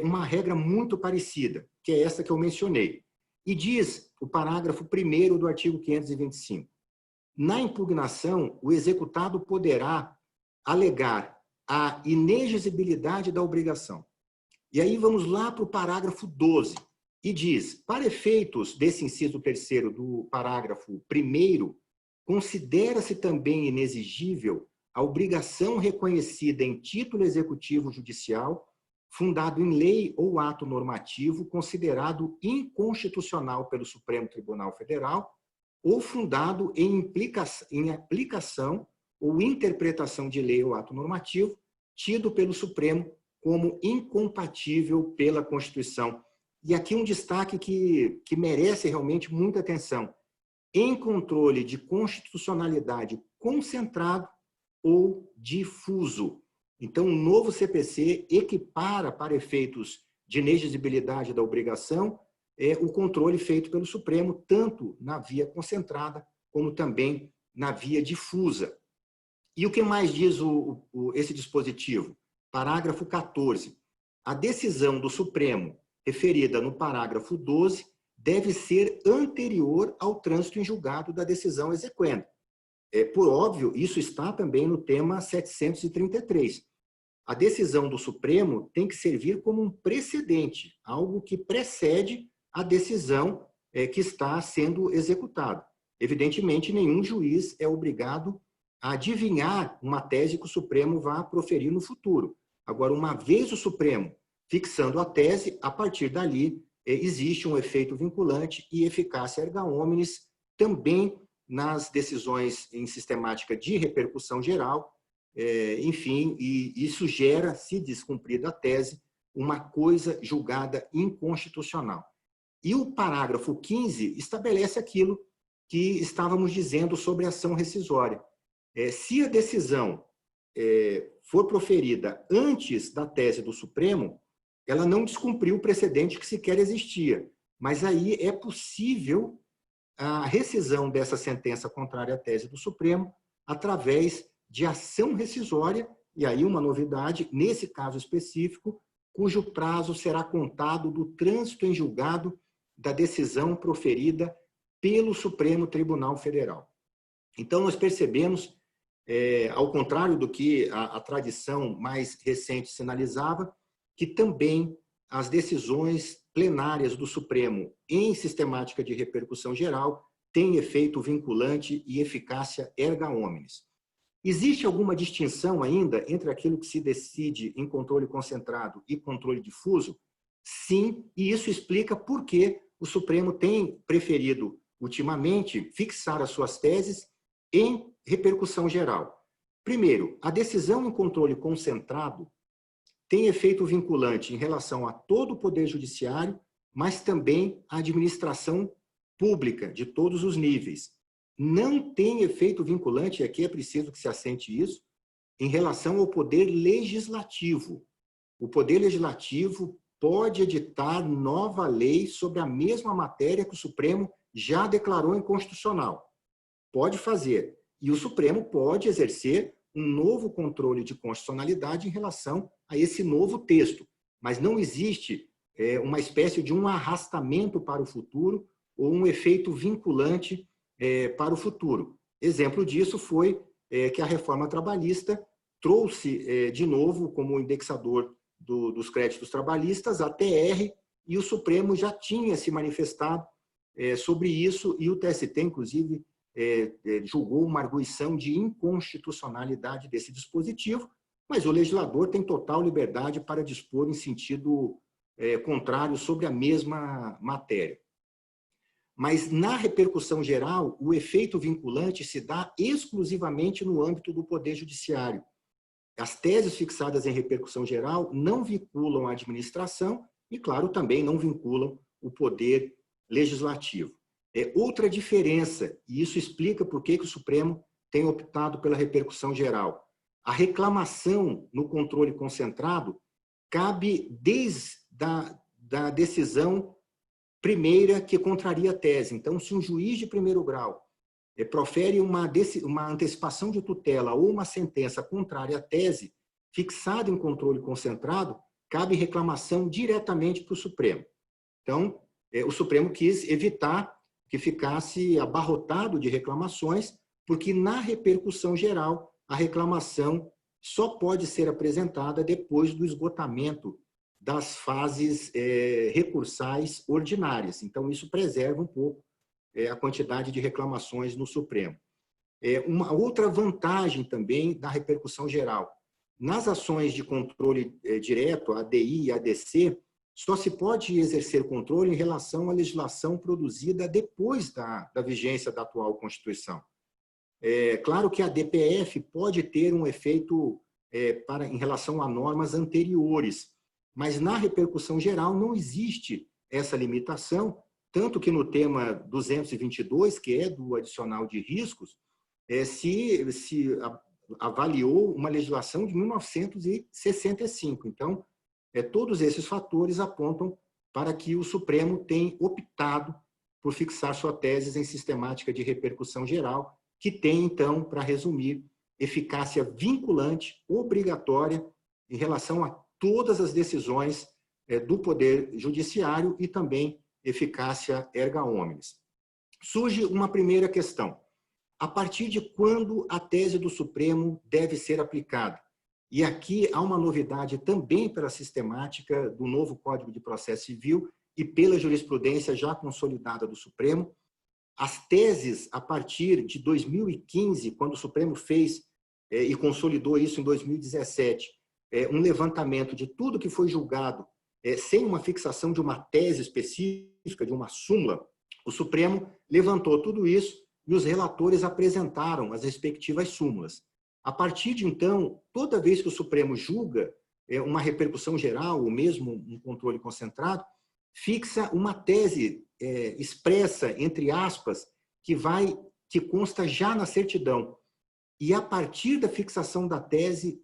uma regra muito parecida, que é essa que eu mencionei. E diz o parágrafo 1º do artigo 525. Na impugnação, o executado poderá alegar a inexigibilidade da obrigação. E aí vamos lá para o parágrafo 12, e diz: para efeitos desse inciso 3º do parágrafo 1º, considera-se também inexigível a obrigação reconhecida em título executivo judicial, fundado em lei ou ato normativo considerado inconstitucional pelo Supremo Tribunal Federal, ou fundado em aplicação ou interpretação de lei ou ato normativo, tido pelo Supremo como incompatível pela Constituição. E aqui um destaque que merece realmente muita atenção: em controle de constitucionalidade concentrado ou difuso. Então, o novo CPC equipara, para efeitos de inexigibilidade da obrigação, o controle feito pelo Supremo, tanto na via concentrada, como também na via difusa. E o que mais diz esse dispositivo? Parágrafo 14. A decisão do Supremo, referida no parágrafo 12, deve ser anterior ao trânsito em julgado da decisão exequenda. Por óbvio, isso está também no tema 733. A decisão do Supremo tem que servir como um precedente, algo que precede a decisão que está sendo executada. Evidentemente, nenhum juiz é obrigado a adivinhar uma tese que o Supremo vá proferir no futuro. Agora, uma vez o Supremo fixando a tese, a partir dali existe um efeito vinculante e eficácia erga omnes também nas decisões em sistemática de repercussão geral. Enfim, e isso gera, se descumprida a tese, uma coisa julgada inconstitucional. E o parágrafo 15 estabelece aquilo que estávamos dizendo sobre a ação rescisória. Se a decisão for proferida antes da tese do Supremo, ela não descumpriu o precedente que sequer existia. Mas aí é possível a rescisão dessa sentença contrária à tese do Supremo através de ação rescisória e aí uma novidade, nesse caso específico, cujo prazo será contado do trânsito em julgado da decisão proferida pelo Supremo Tribunal Federal. Então, nós percebemos, ao contrário do que a tradição mais recente sinalizava, que também as decisões plenárias do Supremo em sistemática de repercussão geral têm efeito vinculante e eficácia erga omnes. Existe alguma distinção ainda entre aquilo que se decide em controle concentrado e controle difuso? Sim, e isso explica por que o Supremo tem preferido, ultimamente, fixar as suas teses em repercussão geral. Primeiro, a decisão em controle concentrado tem efeito vinculante em relação a todo o Poder Judiciário, mas também à administração pública de todos os níveis. Não tem efeito vinculante, e aqui é preciso que se assente isso, em relação ao Poder Legislativo. O Poder Legislativo pode editar nova lei sobre a mesma matéria que o Supremo já declarou inconstitucional. Pode fazer. E o Supremo pode exercer um novo controle de constitucionalidade em relação a esse novo texto. Mas não existe uma espécie de um arrastamento para o futuro ou um efeito vinculante para o futuro. Exemplo disso foi que a reforma trabalhista trouxe de novo como indexador dos créditos trabalhistas a TR, e o Supremo já tinha se manifestado sobre isso, e o TST, inclusive, julgou uma arguição de inconstitucionalidade desse dispositivo, mas o legislador tem total liberdade para dispor em sentido contrário sobre a mesma matéria. Mas, na repercussão geral, o efeito vinculante se dá exclusivamente no âmbito do Poder Judiciário. As teses fixadas em repercussão geral não vinculam a administração e, claro, também não vinculam o Poder Legislativo. Outra diferença, e isso explica por que o Supremo tem optado pela repercussão geral. A reclamação no controle concentrado cabe desde a decisão primeira que contraria a tese. Então, se um juiz de primeiro grau profere uma antecipação de tutela ou uma sentença contrária à tese, fixada em controle concentrado, cabe reclamação diretamente para o Supremo. Então, o Supremo quis evitar que ficasse abarrotado de reclamações, porque na repercussão geral, a reclamação só pode ser apresentada depois do esgotamento das fases recursais ordinárias. Então, isso preserva um pouco a quantidade de reclamações no Supremo. Uma outra vantagem também da repercussão geral. Nas ações de controle direto, ADI e ADC, só se pode exercer controle em relação à legislação produzida depois da vigência da atual Constituição. Claro que a DPF pode ter um efeito em relação a normas anteriores, mas na repercussão geral não existe essa limitação, tanto que no tema 222, que é do adicional de riscos, se avaliou uma legislação de 1965. Então, todos esses fatores apontam para que o Supremo tem optado por fixar sua tese em sistemática de repercussão geral, que tem, então, para resumir, eficácia vinculante, obrigatória, em relação a todas as decisões do Poder Judiciário e também eficácia erga omnes. Surge uma primeira questão. A partir de quando a tese do Supremo deve ser aplicada? E aqui há uma novidade também pela sistemática do novo Código de Processo Civil e pela jurisprudência já consolidada do Supremo. As teses, a partir de 2015, quando o Supremo fez e consolidou isso em 2017, um levantamento de tudo que foi julgado sem uma fixação de uma tese específica, de uma súmula, o Supremo levantou tudo isso e os relatores apresentaram as respectivas súmulas. A partir de então, toda vez que o Supremo julga uma repercussão geral, ou mesmo um controle concentrado, fixa uma tese expressa, entre aspas, que consta já na certidão. E a partir da fixação da tese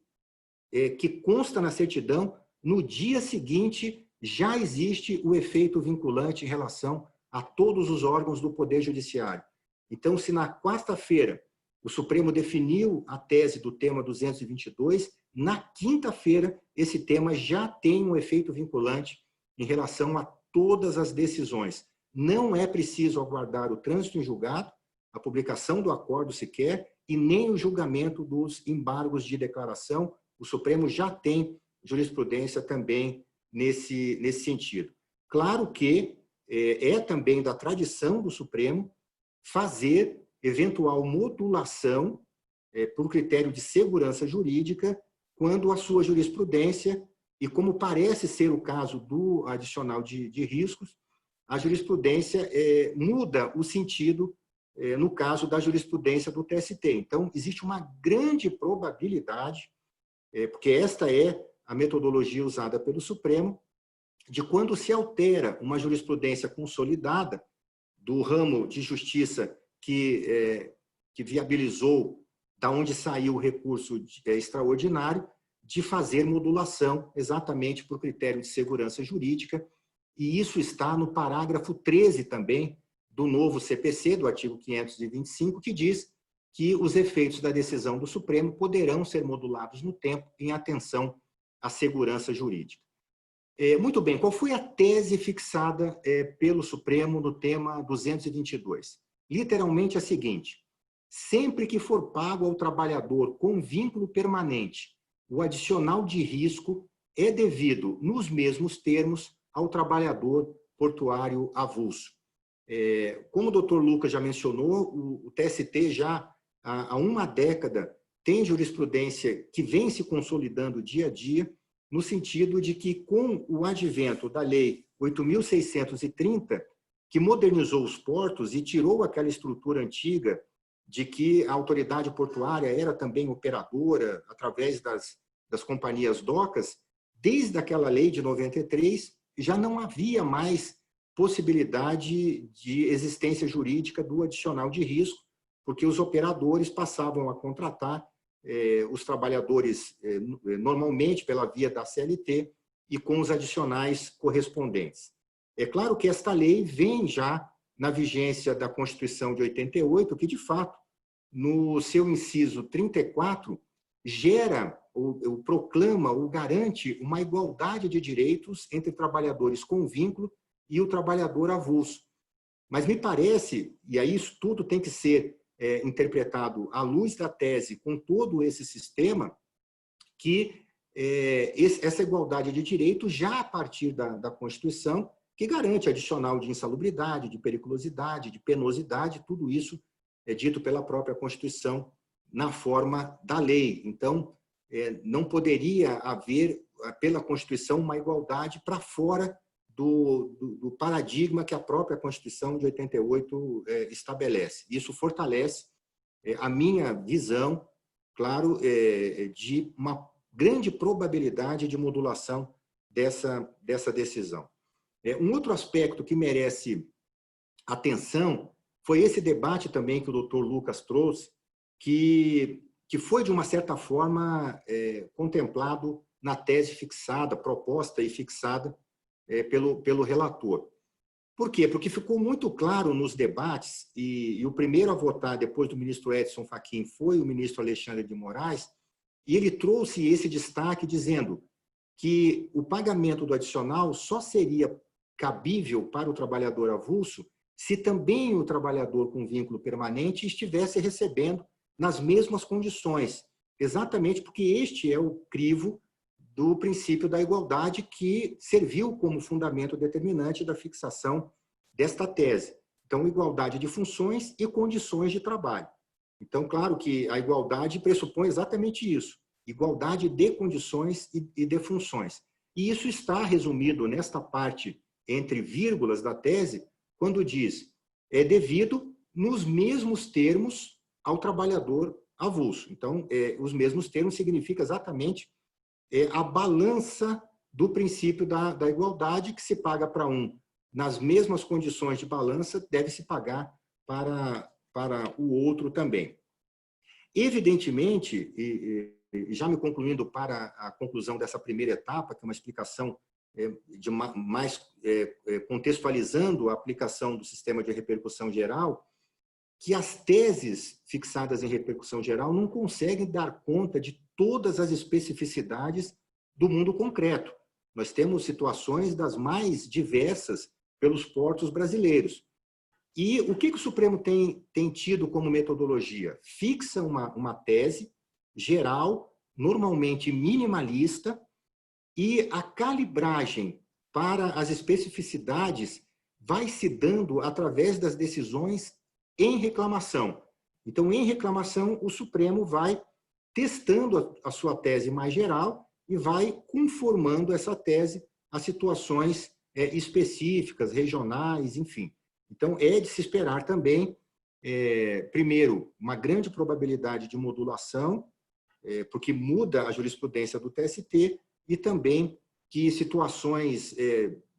que consta na certidão, no dia seguinte já existe o efeito vinculante em relação a todos os órgãos do Poder Judiciário. Então, se na quarta-feira O Supremo definiu a tese do tema 222. Na quinta-feira, esse tema já tem um efeito vinculante em relação a todas as decisões. Não é preciso aguardar o trânsito em julgado, a publicação do acordo sequer, e nem o julgamento dos embargos de declaração. O Supremo já tem jurisprudência também nesse sentido. Claro que é também da tradição do Supremo fazer eventual modulação por critério de segurança jurídica quando a sua jurisprudência, e como parece ser o caso do adicional de riscos, a jurisprudência muda o sentido no caso da jurisprudência do TST. Então, existe uma grande probabilidade, porque esta é a metodologia usada pelo Supremo, de quando se altera uma jurisprudência consolidada do ramo de justiça que viabilizou da onde saiu o recurso extraordinário, de fazer modulação exatamente por critério de segurança jurídica, e isso está no parágrafo 13 também do novo CPC, do artigo 525, que diz que os efeitos da decisão do Supremo poderão ser modulados no tempo em atenção à segurança jurídica. Muito bem, qual foi a tese fixada pelo Supremo no tema 222? Literalmente a seguinte: sempre que for pago ao trabalhador com vínculo permanente o adicional de risco, é devido, nos mesmos termos, ao trabalhador portuário avulso. Como o doutor Lucas já mencionou, o TST já há uma década tem jurisprudência que vem se consolidando dia a dia, no sentido de que, com o advento da Lei 8.630, que modernizou os portos e tirou aquela estrutura antiga de que a autoridade portuária era também operadora através das companhias docas, desde aquela lei de 93, já não havia mais possibilidade de existência jurídica do adicional de risco, porque os operadores passavam a contratar os trabalhadores normalmente pela via da CLT e com os adicionais correspondentes. É claro que esta lei vem já na vigência da Constituição de 88, que, de fato, no seu inciso 34, gera, ou proclama, ou garante uma igualdade de direitos entre trabalhadores com vínculo e o trabalhador avulso. Mas me parece, e aí isso tudo tem que ser interpretado à luz da tese com todo esse sistema, que essa igualdade de direitos, já a partir da Constituição, que garante adicional de insalubridade, de periculosidade, de penosidade, tudo isso é dito pela própria Constituição na forma da lei. Então, não poderia haver, pela Constituição, uma igualdade para fora do paradigma que a própria Constituição de 88 estabelece. Isso fortalece a minha visão, claro, de uma grande probabilidade de modulação dessa decisão. Um outro aspecto que merece atenção foi esse debate também que o doutor Lucas trouxe, que foi, de uma certa forma, contemplado na tese fixada, proposta e fixada pelo relator. Por quê? Porque ficou muito claro nos debates, e o primeiro a votar depois do ministro Edson Fachin foi o ministro Alexandre de Moraes, e ele trouxe esse destaque dizendo que o pagamento do adicional só seria cabível para o trabalhador avulso se também o trabalhador com vínculo permanente estivesse recebendo nas mesmas condições, exatamente porque este é o crivo do princípio da igualdade que serviu como fundamento determinante da fixação desta tese. Então, igualdade de funções e condições de trabalho. Então, claro que a igualdade pressupõe exatamente isso, igualdade de condições e de funções. E isso está resumido nesta parte entre vírgulas da tese, quando diz é devido nos mesmos termos ao trabalhador avulso. Então, os mesmos termos significa exatamente a balança do princípio da igualdade, que se paga para um nas mesmas condições de balança, deve se pagar para o outro também. Evidentemente, e já me concluindo para a conclusão dessa primeira etapa, que é uma explicação mais contextualizando a aplicação do sistema de repercussão geral, que as teses fixadas em repercussão geral não conseguem dar conta de todas as especificidades do mundo concreto. Nós temos situações das mais diversas pelos portos brasileiros. E o que o Supremo tem tido como metodologia? Fixa uma tese geral, normalmente minimalista, e a calibragem para as especificidades vai se dando através das decisões em reclamação. Então, em reclamação, o Supremo vai testando a sua tese mais geral e vai conformando essa tese a situações específicas, regionais, enfim. Então, é de se esperar também, primeiro, uma grande probabilidade de modulação, porque muda a jurisprudência do TST, e também que situações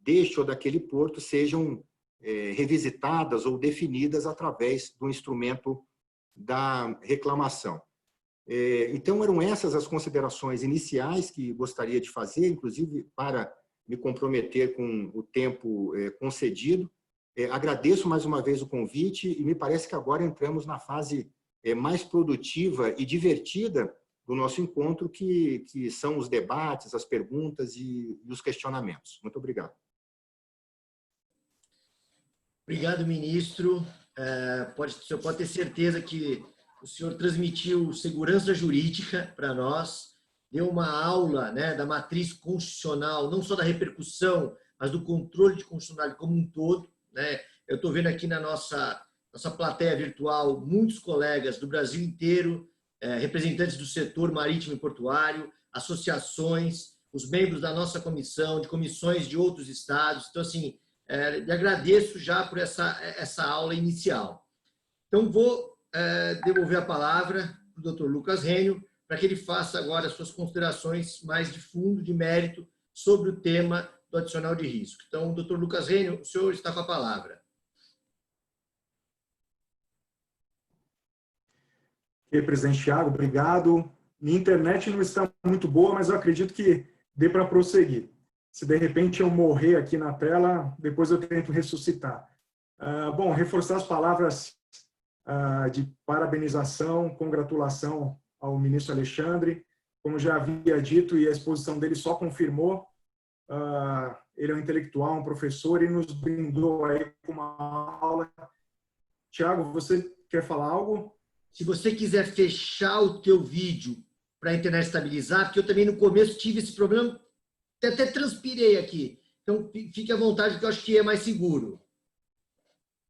deste ou daquele porto sejam revisitadas ou definidas através do instrumento da reclamação. Então, eram essas as considerações iniciais que gostaria de fazer, inclusive para me comprometer com o tempo concedido. Agradeço mais uma vez o convite e me parece que agora entramos na fase mais produtiva e divertida do nosso encontro, que são os debates, as perguntas e os questionamentos. Muito obrigado.
Obrigado, ministro. O senhor pode ter certeza que o senhor transmitiu segurança jurídica para nós, deu uma aula, né, da matriz constitucional, não só da repercussão, mas do controle de constitucionalidade como um todo, né? Eu estou vendo aqui na nossa plateia virtual muitos colegas do Brasil inteiro, representantes do setor marítimo e portuário, associações, os membros da nossa comissão, de comissões de outros estados. Então, assim, lhe agradeço já por essa aula inicial. Então, vou devolver a palavra para o doutor Lucas Rênio, para que ele faça agora as suas considerações mais de fundo, de mérito, sobre o tema do adicional de risco. Então, doutor Lucas Rênio, o senhor está com a palavra.
Presidente Thiago, obrigado. Minha internet não está muito boa, mas eu acredito que dê para prosseguir. Se de repente eu morrer aqui na tela, depois eu tento ressuscitar. Bom, reforçar as palavras de parabenização, congratulação ao ministro Alexandre. Como já havia dito, e a exposição dele só confirmou, ele é um intelectual, um professor, e nos brindou aí com uma aula. Thiago, você quer falar algo?
Se você quiser fechar o teu vídeo para a internet estabilizar, porque eu também no começo tive esse problema, até transpirei aqui. Então, fique à vontade, que eu acho que é mais seguro.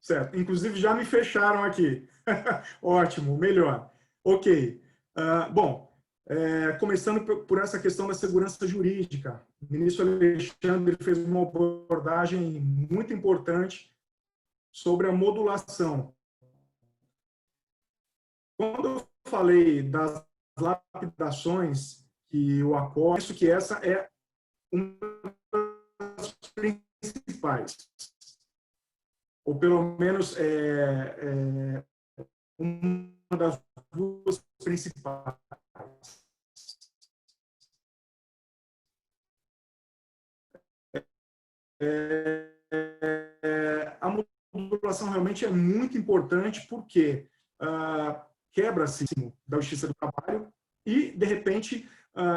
Certo. Inclusive, já me fecharam aqui. Ótimo, melhor. Ok. Bom, começando por essa questão da segurança jurídica. O ministro Alexandre fez uma abordagem muito importante sobre a modulação. Quando eu falei das lapidações que o acordo, isso que essa é uma das principais, ou pelo menos uma das duas principais. A modulação realmente é muito importante porque quebra-se da Justiça do Trabalho e, de repente,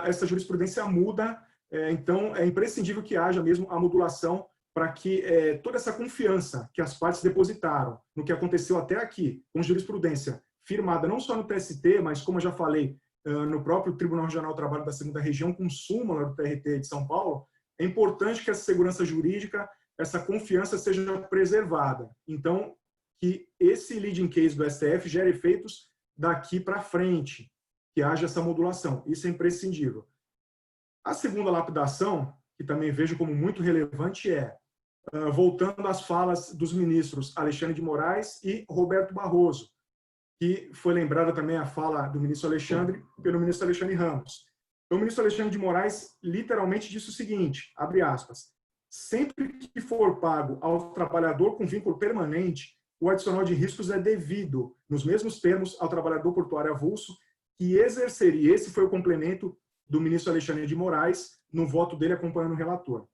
essa jurisprudência muda. Então, é imprescindível que haja mesmo a modulação para que toda essa confiança que as partes depositaram no que aconteceu até aqui, com jurisprudência firmada não só no TST, mas, como eu já falei, no próprio Tribunal Regional do Trabalho da Segunda Região, com súmula do TRT de São Paulo, é importante que essa segurança jurídica, essa confiança seja preservada. Então, que esse leading case do STF gere efeitos daqui para frente, que haja essa modulação. Isso é imprescindível. A segunda lapidação, que também vejo como muito relevante, voltando às falas dos ministros Alexandre de Moraes e Roberto Barroso, que foi lembrada também a fala do ministro Alexandre pelo ministro Alexandre Ramos. Então, o ministro Alexandre de Moraes literalmente disse o seguinte, abre aspas, sempre que for pago ao trabalhador com vínculo permanente, o adicional de riscos é devido, nos mesmos termos, ao trabalhador portuário avulso que exerceria, esse foi o complemento do ministro Alexandre de Moraes, no voto dele acompanhando o relator,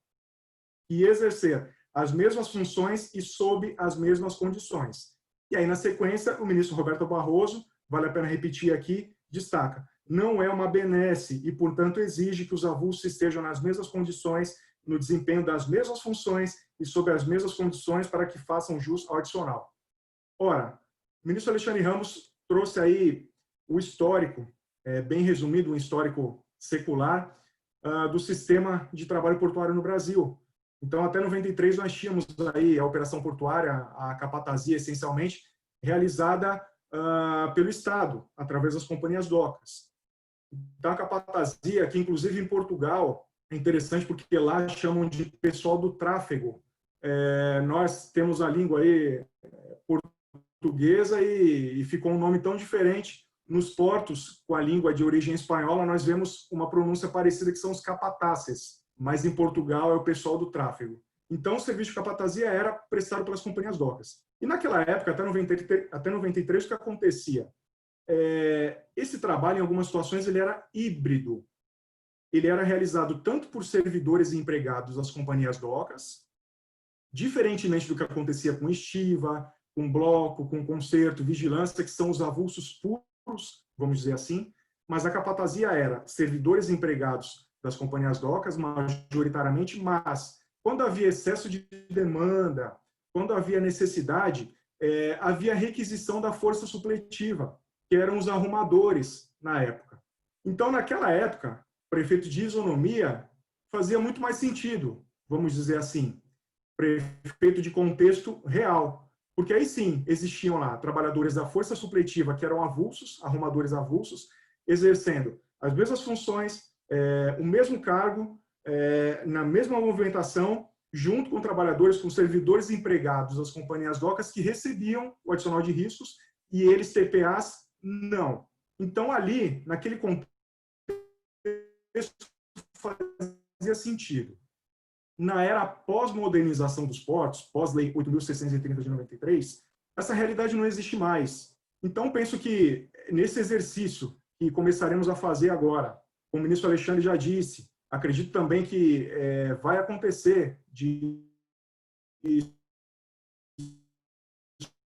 e exercer as mesmas funções e sob as mesmas condições. E aí, na sequência, o ministro Roberto Barroso, vale a pena repetir aqui, destaca: não é uma benesse e, portanto, exige que os avulsos estejam nas mesmas condições, no desempenho das mesmas funções e sob as mesmas condições para que façam jus ao adicional. Ora, o ministro Alexandre Ramos trouxe aí o histórico, bem resumido, um histórico secular do sistema de trabalho portuário no Brasil. Então, até 93, nós tínhamos aí a operação portuária, a capatazia, essencialmente, realizada pelo Estado, através das companhias docas. Então, a capatazia, que inclusive em Portugal, é interessante porque lá chamam de pessoal do tráfego. Nós temos a língua aí portuguesa e ficou um nome tão diferente. Nos portos, com a língua de origem espanhola, nós vemos uma pronúncia parecida, que são os capataces, mas em Portugal é o pessoal do tráfego. Então, o serviço de capatazia era prestado pelas companhias docas. E naquela época, até 93, o que acontecia? Esse trabalho, em algumas situações, ele era híbrido. Ele era realizado tanto por servidores e empregados das companhias docas, diferentemente do que acontecia com estiva, com bloco, com conserto, vigilância, que são os avulsos puros, vamos dizer assim, mas a capatazia era servidores e empregados das companhias docas, majoritariamente, mas quando havia excesso de demanda, quando havia necessidade, havia requisição da força supletiva, que eram os arrumadores na época. Então, naquela época, o prefeito de isonomia fazia muito mais sentido, vamos dizer assim, prefeito de contexto real, porque aí sim existiam lá trabalhadores da força supletiva, que eram avulsos, arrumadores avulsos, exercendo as mesmas funções, o mesmo cargo, na mesma movimentação, junto com trabalhadores, com servidores empregados das companhias docas que recebiam o adicional de riscos e eles, TPAs, não. Então, ali, naquele contexto, fazia sentido. Na era pós-modernização dos portos, pós-lei 8.630 de 93, essa realidade não existe mais. Então, penso que nesse exercício que começaremos a fazer agora, como o ministro Alexandre já disse, acredito também que vai acontecer de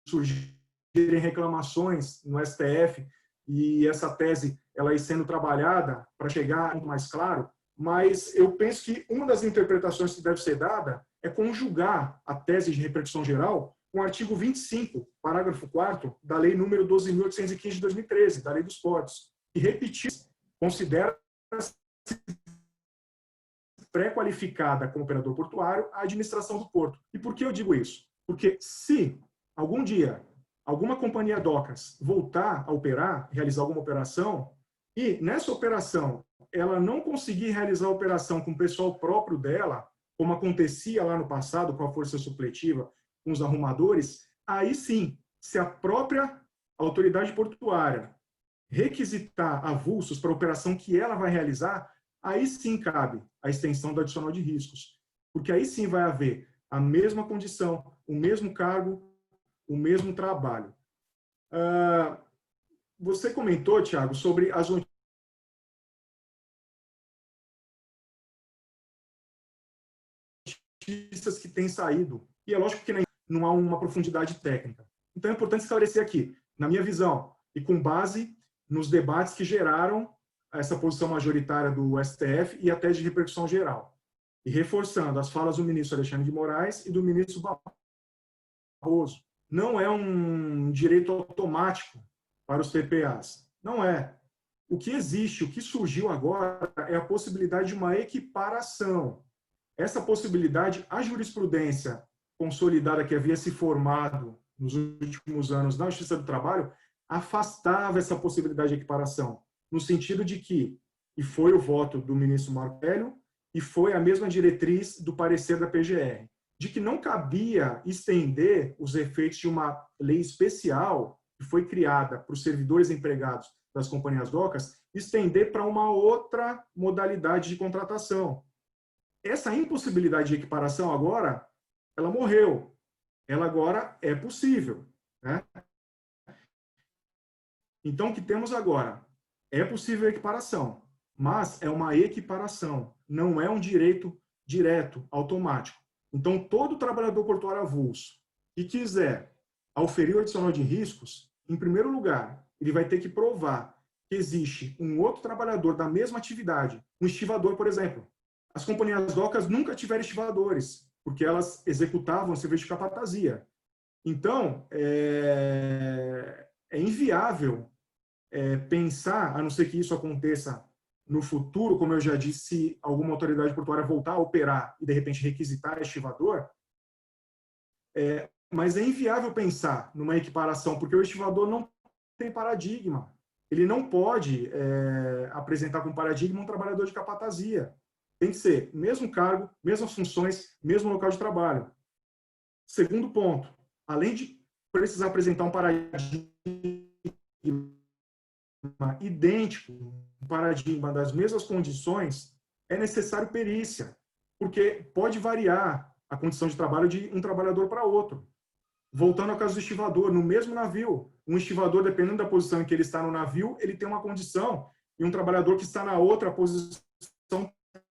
surgirem reclamações no STF e essa tese ela ir sendo trabalhada para chegar muito mais claro, mas eu penso que uma das interpretações que deve ser dada é conjugar a tese de repercussão geral com o artigo 25, parágrafo 4º, da Lei número 12.815 de 2013, da Lei dos Portos, e repetir, considera pré-qualificada como operador portuário a administração do porto. E por que eu digo isso? Porque se algum dia alguma companhia docas voltar a operar, realizar alguma operação, e nessa operação ela não conseguir realizar a operação com o pessoal próprio dela, como acontecia lá no passado com a força supletiva, com os arrumadores, aí sim, se a própria autoridade portuária requisitar avulsos para a operação que ela vai realizar, aí sim cabe a extensão do adicional de riscos. Porque aí sim vai haver a mesma condição, o mesmo cargo, o mesmo trabalho. Você comentou, Tiago, sobre as notícias que têm saído. E é lógico que não há uma profundidade técnica. Então é importante esclarecer aqui, na minha visão, e com base nos debates que geraram essa posição majoritária do STF e até de repercussão geral. E reforçando as falas do ministro Alexandre de Moraes e do ministro Barroso. Não é um direito automático para os TPAs. Não é. O que existe, o que surgiu agora é a possibilidade de uma equiparação. Essa possibilidade, a jurisprudência consolidada que havia se formado nos últimos anos na Justiça do Trabalho, afastava essa possibilidade de equiparação, no sentido de que, e foi o voto do ministro Marco Aurélio, e foi a mesma diretriz do parecer da PGR, de que não cabia estender os efeitos de uma lei especial que foi criada para os servidores empregados das companhias docas, estender para uma outra modalidade de contratação. Essa impossibilidade de equiparação agora, ela morreu. Ela agora é possível, né? Então, o que temos agora? É possível a equiparação, mas é uma equiparação, não é um direito direto, automático. Então, todo trabalhador portuário avulso que quiser ao ferir o adicional de riscos, em primeiro lugar, ele vai ter que provar que existe um outro trabalhador da mesma atividade, um estivador, por exemplo. As companhias docas nunca tiveram estivadores, porque elas executavam serviço de capatazia. Então, é inviável pensar, a não ser que isso aconteça no futuro, como eu já disse, se alguma autoridade portuária voltar a operar e, de repente, requisitar estivador, mas é inviável pensar numa equiparação, porque o estivador não tem paradigma. Ele não pode apresentar como paradigma um trabalhador de capatazia. Tem que ser mesmo cargo, mesmas funções, mesmo local de trabalho. Segundo ponto, além de precisar apresentar um paradigma idêntico, um paradigma das mesmas condições, é necessário perícia, porque pode variar a condição de trabalho de um trabalhador para outro. Voltando ao caso do estivador, no mesmo navio, um estivador, dependendo da posição em que ele está no navio, ele tem uma condição, e um trabalhador que está na outra posição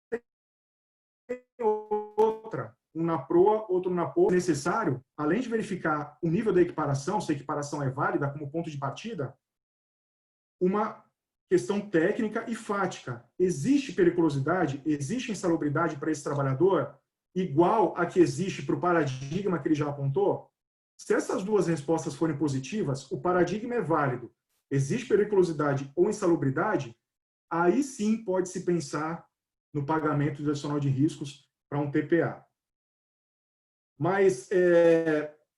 tem outra. Um na proa, outro na popa. É necessário, além de verificar o nível da equiparação, se a equiparação é válida como ponto de partida, uma questão técnica e fática. Existe periculosidade, existe insalubridade para esse trabalhador, igual a que existe para o paradigma que ele já apontou? Se essas duas respostas forem positivas, o paradigma é válido, existe periculosidade ou insalubridade, aí sim pode-se pensar no pagamento do adicional de riscos para um TPA. Mas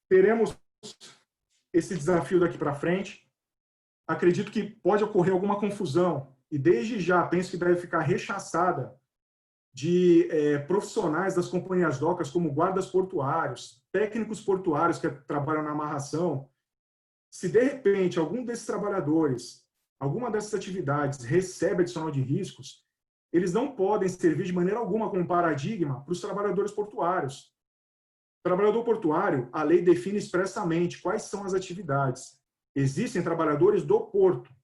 teremos esse desafio daqui para frente. Acredito que pode ocorrer alguma confusão, e desde já penso que deve ficar rechaçada de profissionais das companhias docas, como guardas portuários, técnicos portuários que trabalham na amarração. Se, de repente, algum desses trabalhadores, alguma dessas atividades recebe adicional de riscos, eles não podem servir de maneira alguma como paradigma para os trabalhadores portuários. O trabalhador portuário, a lei define expressamente quais são as atividades. Existem trabalhadores do porto,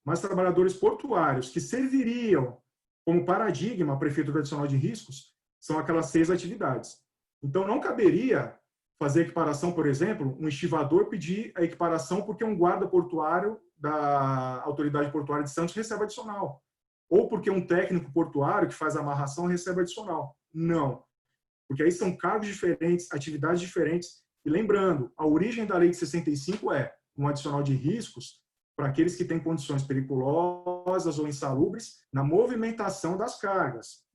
mas trabalhadores portuários que serviriam como paradigma para efeito do adicional de riscos são aquelas 6 atividades. Então, não caberia fazer equiparação, por exemplo, um estivador pedir a equiparação porque um guarda portuário da Autoridade Portuária de Santos recebe adicional. Ou porque um técnico portuário que faz a amarração recebe adicional. Não. Porque aí são cargos diferentes, atividades diferentes. E lembrando, a origem da lei de 65 é um adicional de riscos para aqueles que têm condições perigosas ou insalubres na movimentação das cargas.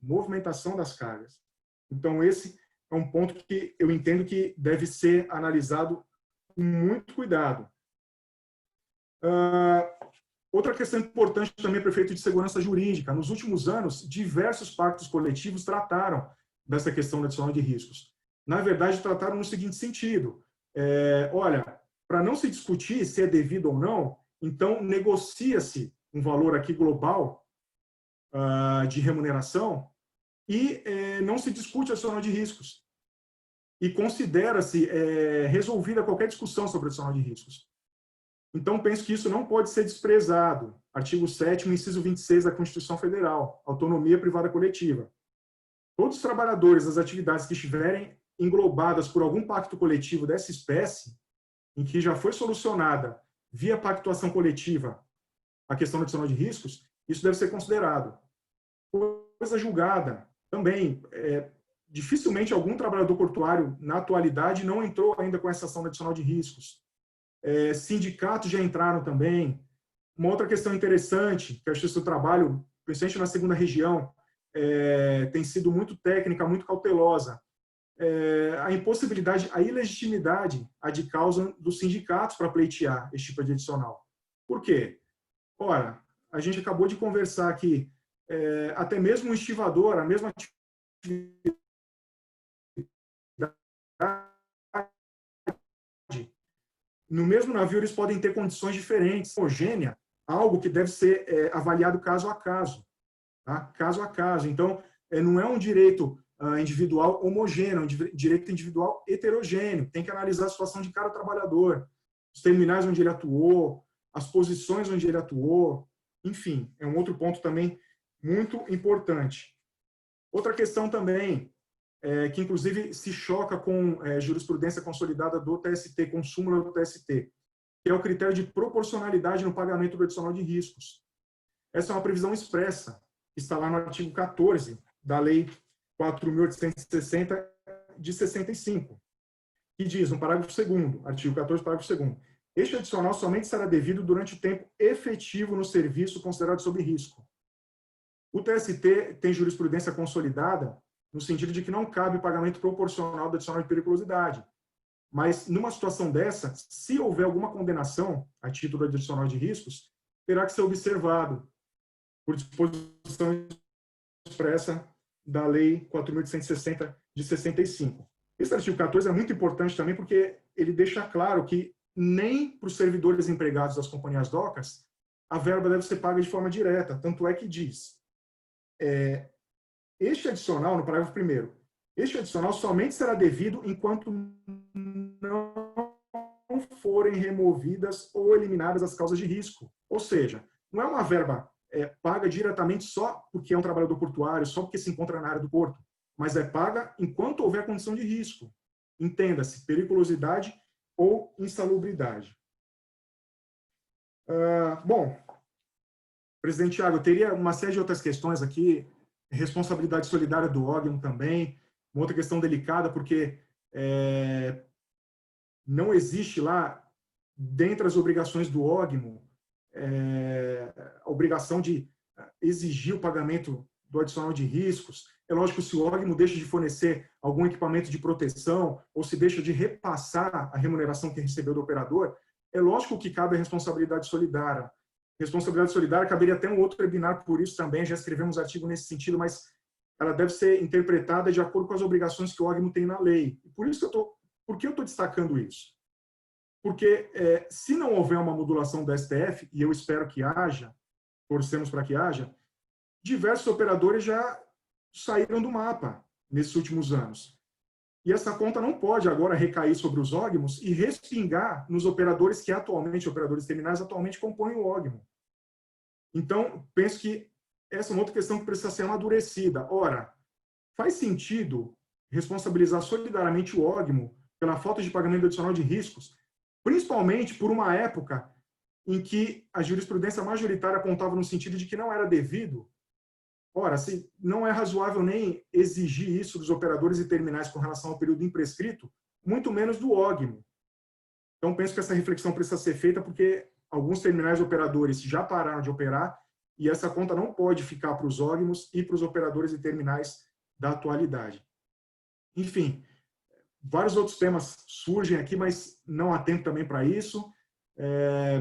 Então, esse é um ponto que eu entendo que deve ser analisado com muito cuidado. Outra questão importante também para o efeito de segurança jurídica. Nos últimos anos, diversos pactos coletivos trataram dessa questão do adicional de riscos. Na verdade, trataram no seguinte sentido. Olha, para não se discutir se é devido ou não, então negocia-se um valor aqui global de remuneração e não se discute adicional de riscos. E considera-se resolvida qualquer discussão sobre adicional de riscos. Então, penso que isso não pode ser desprezado. Artigo 7º, inciso 26 da Constituição Federal, autonomia privada coletiva. Todos os trabalhadores das atividades que estiverem englobadas por algum pacto coletivo dessa espécie, em que já foi solucionada via pactuação coletiva a questão do adicional de riscos, isso deve ser considerado. Coisa julgada, também, dificilmente algum trabalhador portuário, na atualidade, não entrou ainda com essa ação de adicional de riscos. Sindicatos já entraram também. Uma outra questão interessante, que a Justiça do Trabalho, principalmente na segunda região, tem sido muito técnica, muito cautelosa. A impossibilidade, a ilegitimidade de causa dos sindicatos para pleitear esse tipo de adicional. Por quê? Ora, a gente acabou de conversar aqui, até mesmo um estivador, a mesma atividade, no mesmo navio eles podem ter condições diferentes, homogênea, algo que deve ser avaliado caso a caso. Tá? Caso a caso. Então, não é um direito individual homogêneo, é um direito individual heterogêneo. Tem que analisar a situação de cada trabalhador, os terminais onde ele atuou, as posições onde ele atuou, enfim, é um outro ponto também muito importante. Outra questão também, que inclusive se choca com jurisprudência consolidada do TST, com súmula do TST, que é o critério de proporcionalidade no pagamento do adicional de riscos. Essa é uma previsão expressa, está lá no artigo 14 da Lei 4.860 de 65, que diz, no parágrafo 2º, artigo 14, parágrafo 2º, este adicional somente será devido durante o tempo efetivo no serviço considerado sob risco. O TST tem jurisprudência consolidada no sentido de que não cabe pagamento proporcional do adicional de periculosidade. Mas, numa situação dessa, se houver alguma condenação a título de adicional de riscos, terá que ser observado por disposição expressa da Lei 4.860 de 65. Esse artigo 14 é muito importante também porque ele deixa claro que nem para os servidores empregados das companhias docas a verba deve ser paga de forma direta. Tanto é que diz, este adicional, no parágrafo 1º, este adicional somente será devido enquanto não forem removidas ou eliminadas as causas de risco. Ou seja, não é uma verba paga diretamente só porque é um trabalhador portuário, só porque se encontra na área do porto, mas é paga enquanto houver condição de risco. Entenda-se, periculosidade ou insalubridade. Bom, presidente Thiago, eu teria uma série de outras questões aqui, responsabilidade solidária do órgão também, uma outra questão delicada, porque não existe lá, dentre as obrigações do órgão, a obrigação de exigir o pagamento do adicional de riscos. É lógico, se o órgão deixa de fornecer algum equipamento de proteção ou se deixa de repassar a remuneração que recebeu do operador, é lógico que cabe a responsabilidade solidária. Responsabilidade solidária caberia até um outro webinar por isso também, já escrevemos artigo nesse sentido, mas ela deve ser interpretada de acordo com as obrigações que o órgão tem na lei. Por isso por que eu estou destacando isso? Porque se não houver uma modulação do STF, e eu espero que haja, torcemos para que haja, diversos operadores já saíram do mapa nesses últimos anos. E essa conta não pode agora recair sobre os órgãos e respingar nos operadores que atualmente, operadores terminais, atualmente compõem o órgão. Então, penso que essa é uma outra questão que precisa ser amadurecida. Ora, faz sentido responsabilizar solidariamente o órgão pela falta de pagamento adicional de riscos, principalmente por uma época em que a jurisprudência majoritária apontava no sentido de que não era devido. Ora, se não é razoável nem exigir isso dos operadores e terminais com relação ao período imprescrito, muito menos do órgão. Então, penso que essa reflexão precisa ser feita porque alguns terminais operadores já pararam de operar e essa conta não pode ficar para os órgãos e para os operadores e terminais da atualidade. Enfim, vários outros temas surgem aqui, mas não há tempo também para isso.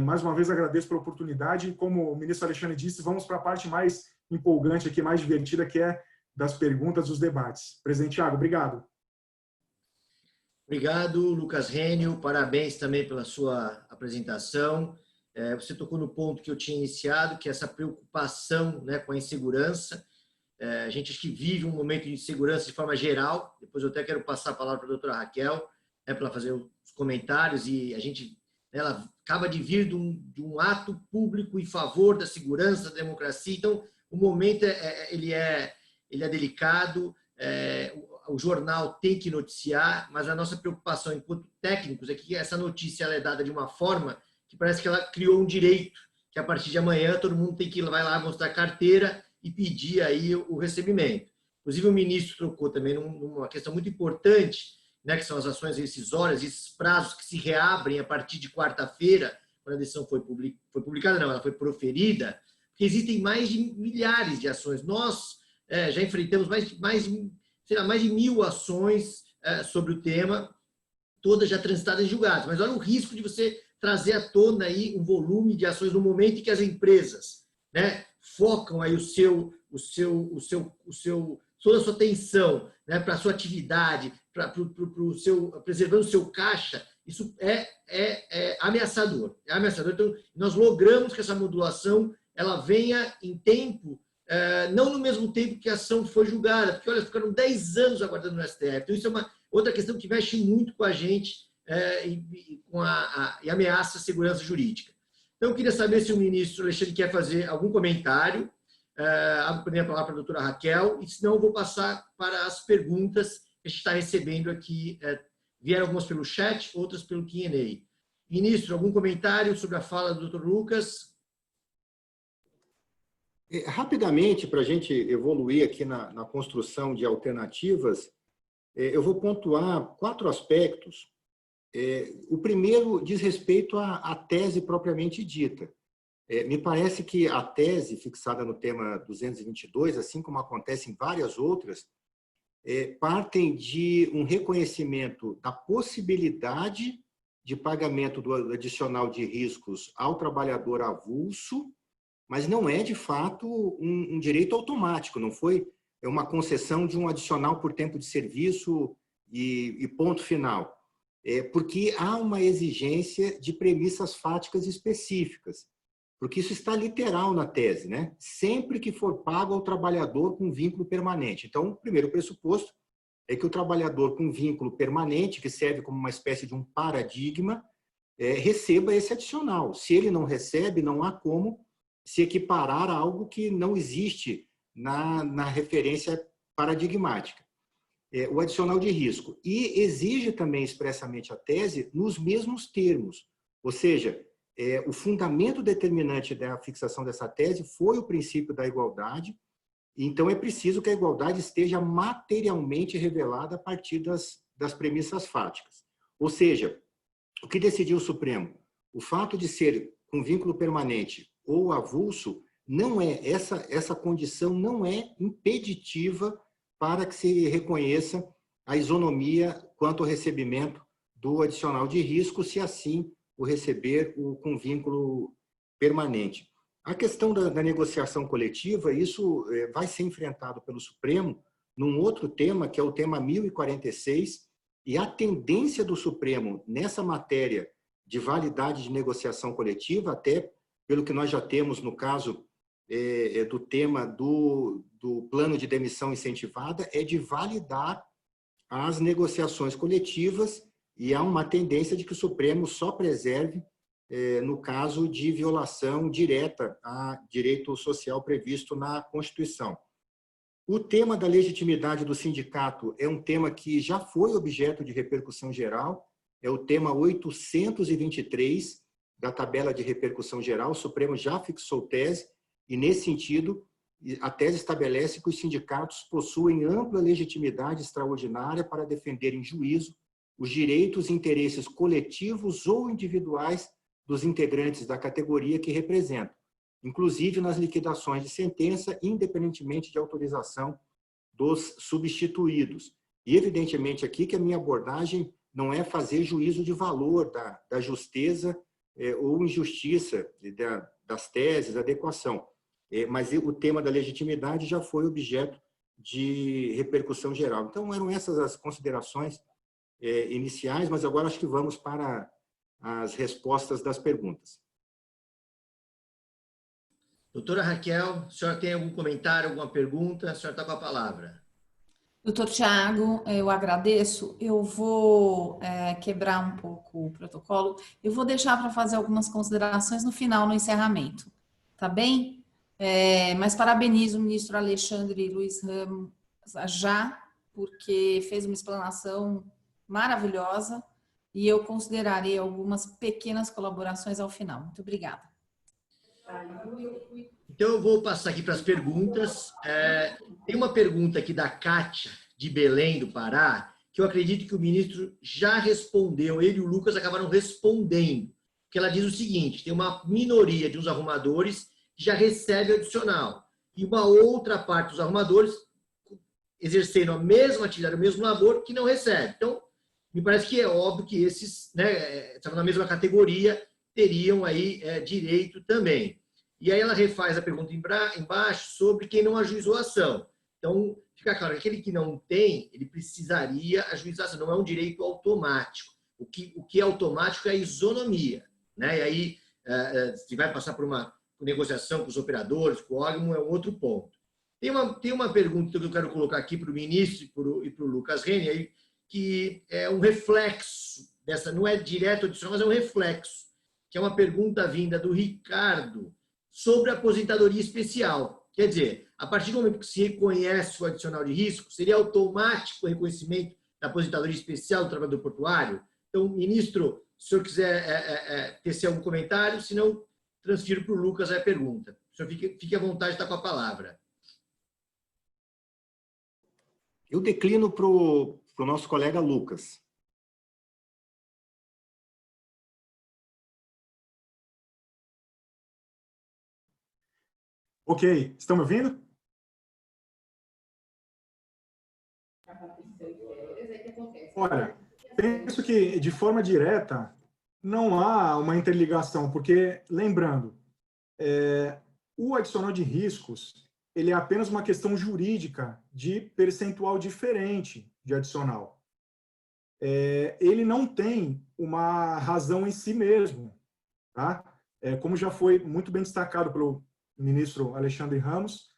Mais uma vez agradeço pela oportunidade e, como o ministro Alexandre disse, vamos para a parte mais empolgante aqui, mais divertida, que é das perguntas, dos debates. Presidente Thiago, obrigado.
Obrigado, Lucas Rênio. Parabéns também pela sua apresentação. Você tocou no ponto que eu tinha iniciado, que é essa preocupação, né, com a insegurança. A gente acho que vive um momento de insegurança de forma geral. Depois eu até quero passar a palavra para a doutora Raquel, para ela fazer os comentários. E ela acaba de vir de um ato público em favor da segurança, da democracia. Então, o momento ele é delicado. O jornal tem que noticiar, mas a nossa preocupação enquanto técnicos é que essa notícia ela é dada de uma forma que parece que ela criou um direito, que a partir de amanhã todo mundo tem que vai lá mostrar carteira e pedir aí o recebimento. Inclusive, o ministro trocou também numa questão muito importante, né, que são as ações rescisórias, esses prazos que se reabrem a partir de quarta-feira, quando a decisão foi publicada, não, ela foi proferida, porque existem mais de milhares de ações. Nós já enfrentamos mais de 1.000 ações sobre o tema, todas já transitadas em julgados. Mas olha o risco de você trazer à tona aí um volume de ações no momento em que as empresas, né, focam aí toda a sua atenção, né, para a sua atividade, preservando o seu caixa. Isso é ameaçador. É ameaçador. Então, nós logramos que essa modulação ela venha em tempo, não no mesmo tempo que a ação foi julgada, porque, olha, ficaram 10 anos aguardando no STF. Então, isso é uma outra questão que mexe muito com a gente e ameaça a segurança jurídica. Então, eu queria saber se o ministro Alexandre quer fazer algum comentário. Abro a palavra para a doutora Raquel, e senão eu vou passar para as perguntas a gente está recebendo aqui. Vieram algumas pelo chat, outras pelo Q&A. Ministro, algum comentário sobre a fala do Dr. Lucas?
Rapidamente, para a gente evoluir aqui na construção de alternativas, eu vou pontuar 4 aspectos. O primeiro diz respeito à tese propriamente dita. Me parece que a tese fixada no tema 222, assim como acontece em várias outras, partem de um reconhecimento da possibilidade de pagamento do adicional de riscos ao trabalhador avulso, mas não é, de fato, um direito automático, não foi uma concessão de um adicional por tempo de serviço e ponto final. Porque há uma exigência de premissas fáticas específicas, porque isso está literal na tese, né? Sempre que for pago ao trabalhador com vínculo permanente. Então, o primeiro pressuposto é que o trabalhador com vínculo permanente, que serve como uma espécie de um paradigma, receba esse adicional. Se ele não recebe, não há como se equiparar a algo que não existe na referência paradigmática. O adicional de risco. E exige também expressamente a tese nos mesmos termos. Ou seja, o fundamento determinante da fixação dessa tese foi o princípio da igualdade, então é preciso que a igualdade esteja materialmente revelada a partir das premissas fáticas. Ou seja, o que decidiu o Supremo? O fato de ser com vínculo permanente ou avulso, não essa condição não é impeditiva para que se reconheça a isonomia quanto ao recebimento do adicional de risco, se assim o receber com vínculo permanente. A questão da negociação coletiva, isso vai ser enfrentado pelo Supremo num outro tema, que é o tema 1046, e a tendência do Supremo nessa matéria de validade de negociação coletiva, até pelo que nós já temos no caso do tema do plano de demissão incentivada, é de validar as negociações coletivas, e há uma tendência de que o Supremo só preserve no caso de violação direta a direito social previsto na Constituição. O tema da legitimidade do sindicato é um tema que já foi objeto de repercussão geral, é o tema 823 da tabela de repercussão geral. O Supremo já fixou tese, e nesse sentido, a tese estabelece que os sindicatos possuem ampla legitimidade extraordinária para defender em juízo os direitos e interesses coletivos ou individuais dos integrantes da categoria que representam, inclusive nas liquidações de sentença, independentemente de autorização dos substituídos. E, evidentemente, aqui que a minha abordagem não é fazer juízo de valor da justeza ou injustiça das teses, adequação. Mas o tema da legitimidade já foi objeto de repercussão geral. Então, eram essas as considerações iniciais, mas agora acho que vamos para as respostas das perguntas.
Doutora Raquel, a senhora tem algum comentário, alguma pergunta? A senhora está com a palavra.
Doutor Tiago, eu agradeço. Eu vou quebrar um pouco o protocolo. Eu vou deixar para fazer algumas considerações no final, no encerramento. Tá bem? Mas parabenizo o ministro Alexandre Luiz Ramos já, porque fez uma explanação maravilhosa e eu considerarei algumas pequenas colaborações ao final. Muito obrigada.
Então, eu vou passar aqui para as perguntas. Tem uma pergunta aqui da Kátia, de Belém, do Pará, que eu acredito que o ministro já respondeu, ele e o Lucas acabaram respondendo, porque ela diz o seguinte: tem uma minoria de uns arrumadores que já recebe adicional, e uma outra parte dos arrumadores exercendo a mesma atividade, o mesmo labor, que não recebe. Então, me parece que é óbvio que esses, estavam na mesma categoria, teriam aí direito também. E aí ela refaz a pergunta embaixo sobre quem não ajuizou a ação. Então, fica claro que aquele que não tem, ele precisaria ajuizar a ação, não é um direito automático. O que é automático é a isonomia, né? E aí, se vai passar por uma negociação com os operadores, com o órgão, é um outro ponto. Tem uma pergunta que eu quero colocar aqui para o ministro e para o Lucas Renner, que é um reflexo dessa, não é direto adicional, mas é um reflexo, que é uma pergunta vinda do Ricardo sobre a aposentadoria especial. Quer dizer, a partir do momento que se reconhece o adicional de risco, seria automático o reconhecimento da aposentadoria especial do trabalhador portuário? Então, ministro, se o senhor quiser tecer algum comentário, se não, transfiro para o Lucas a pergunta. O senhor fique à vontade de estar com a palavra.
Eu declino para o nosso colega Lucas.
Ok, estão me ouvindo? Olha, penso que, de forma direta, não há uma interligação, porque, lembrando, o adicional de riscos ele é apenas uma questão jurídica de percentual diferente de adicional. Ele não tem uma razão em si mesmo. Tá? Como já foi muito bem destacado pelo ministro Alexandre Ramos,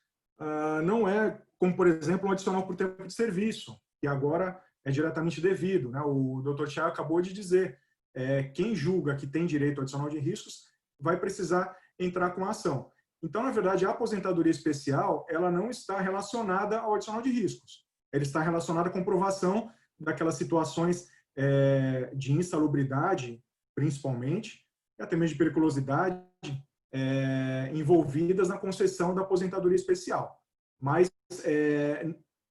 não é como, por exemplo, um adicional por tempo de serviço, que agora é diretamente devido. Né? O Dr. Thiago acabou de dizer, quem julga que tem direito ao adicional de riscos vai precisar entrar com a ação. Então, na verdade, a aposentadoria especial ela não está relacionada ao adicional de riscos. Ela está relacionada à comprovação daquelas situações de insalubridade, principalmente, e até mesmo de periculosidade, envolvidas na concessão da aposentadoria especial. Mas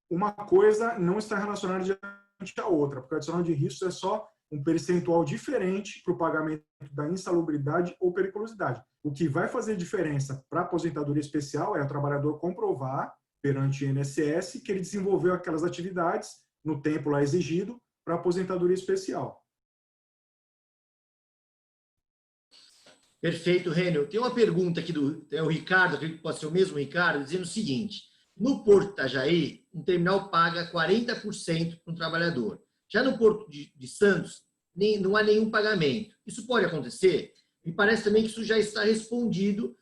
uma coisa não está relacionada diretamente à outra, porque o adicional de riscos é só um percentual diferente para o pagamento da insalubridade ou periculosidade. O que vai fazer diferença para a aposentadoria especial é o trabalhador comprovar perante o INSS que ele desenvolveu aquelas atividades no tempo lá exigido para a aposentadoria especial.
Perfeito, Rênio. Tem uma pergunta aqui do Ricardo, acredito que pode ser o mesmo Ricardo, dizendo o seguinte: no Porto de Itajaí, um terminal paga 40% para um trabalhador. Já no Porto de Santos, não há nenhum pagamento. Isso pode acontecer? Me parece também que isso já está respondido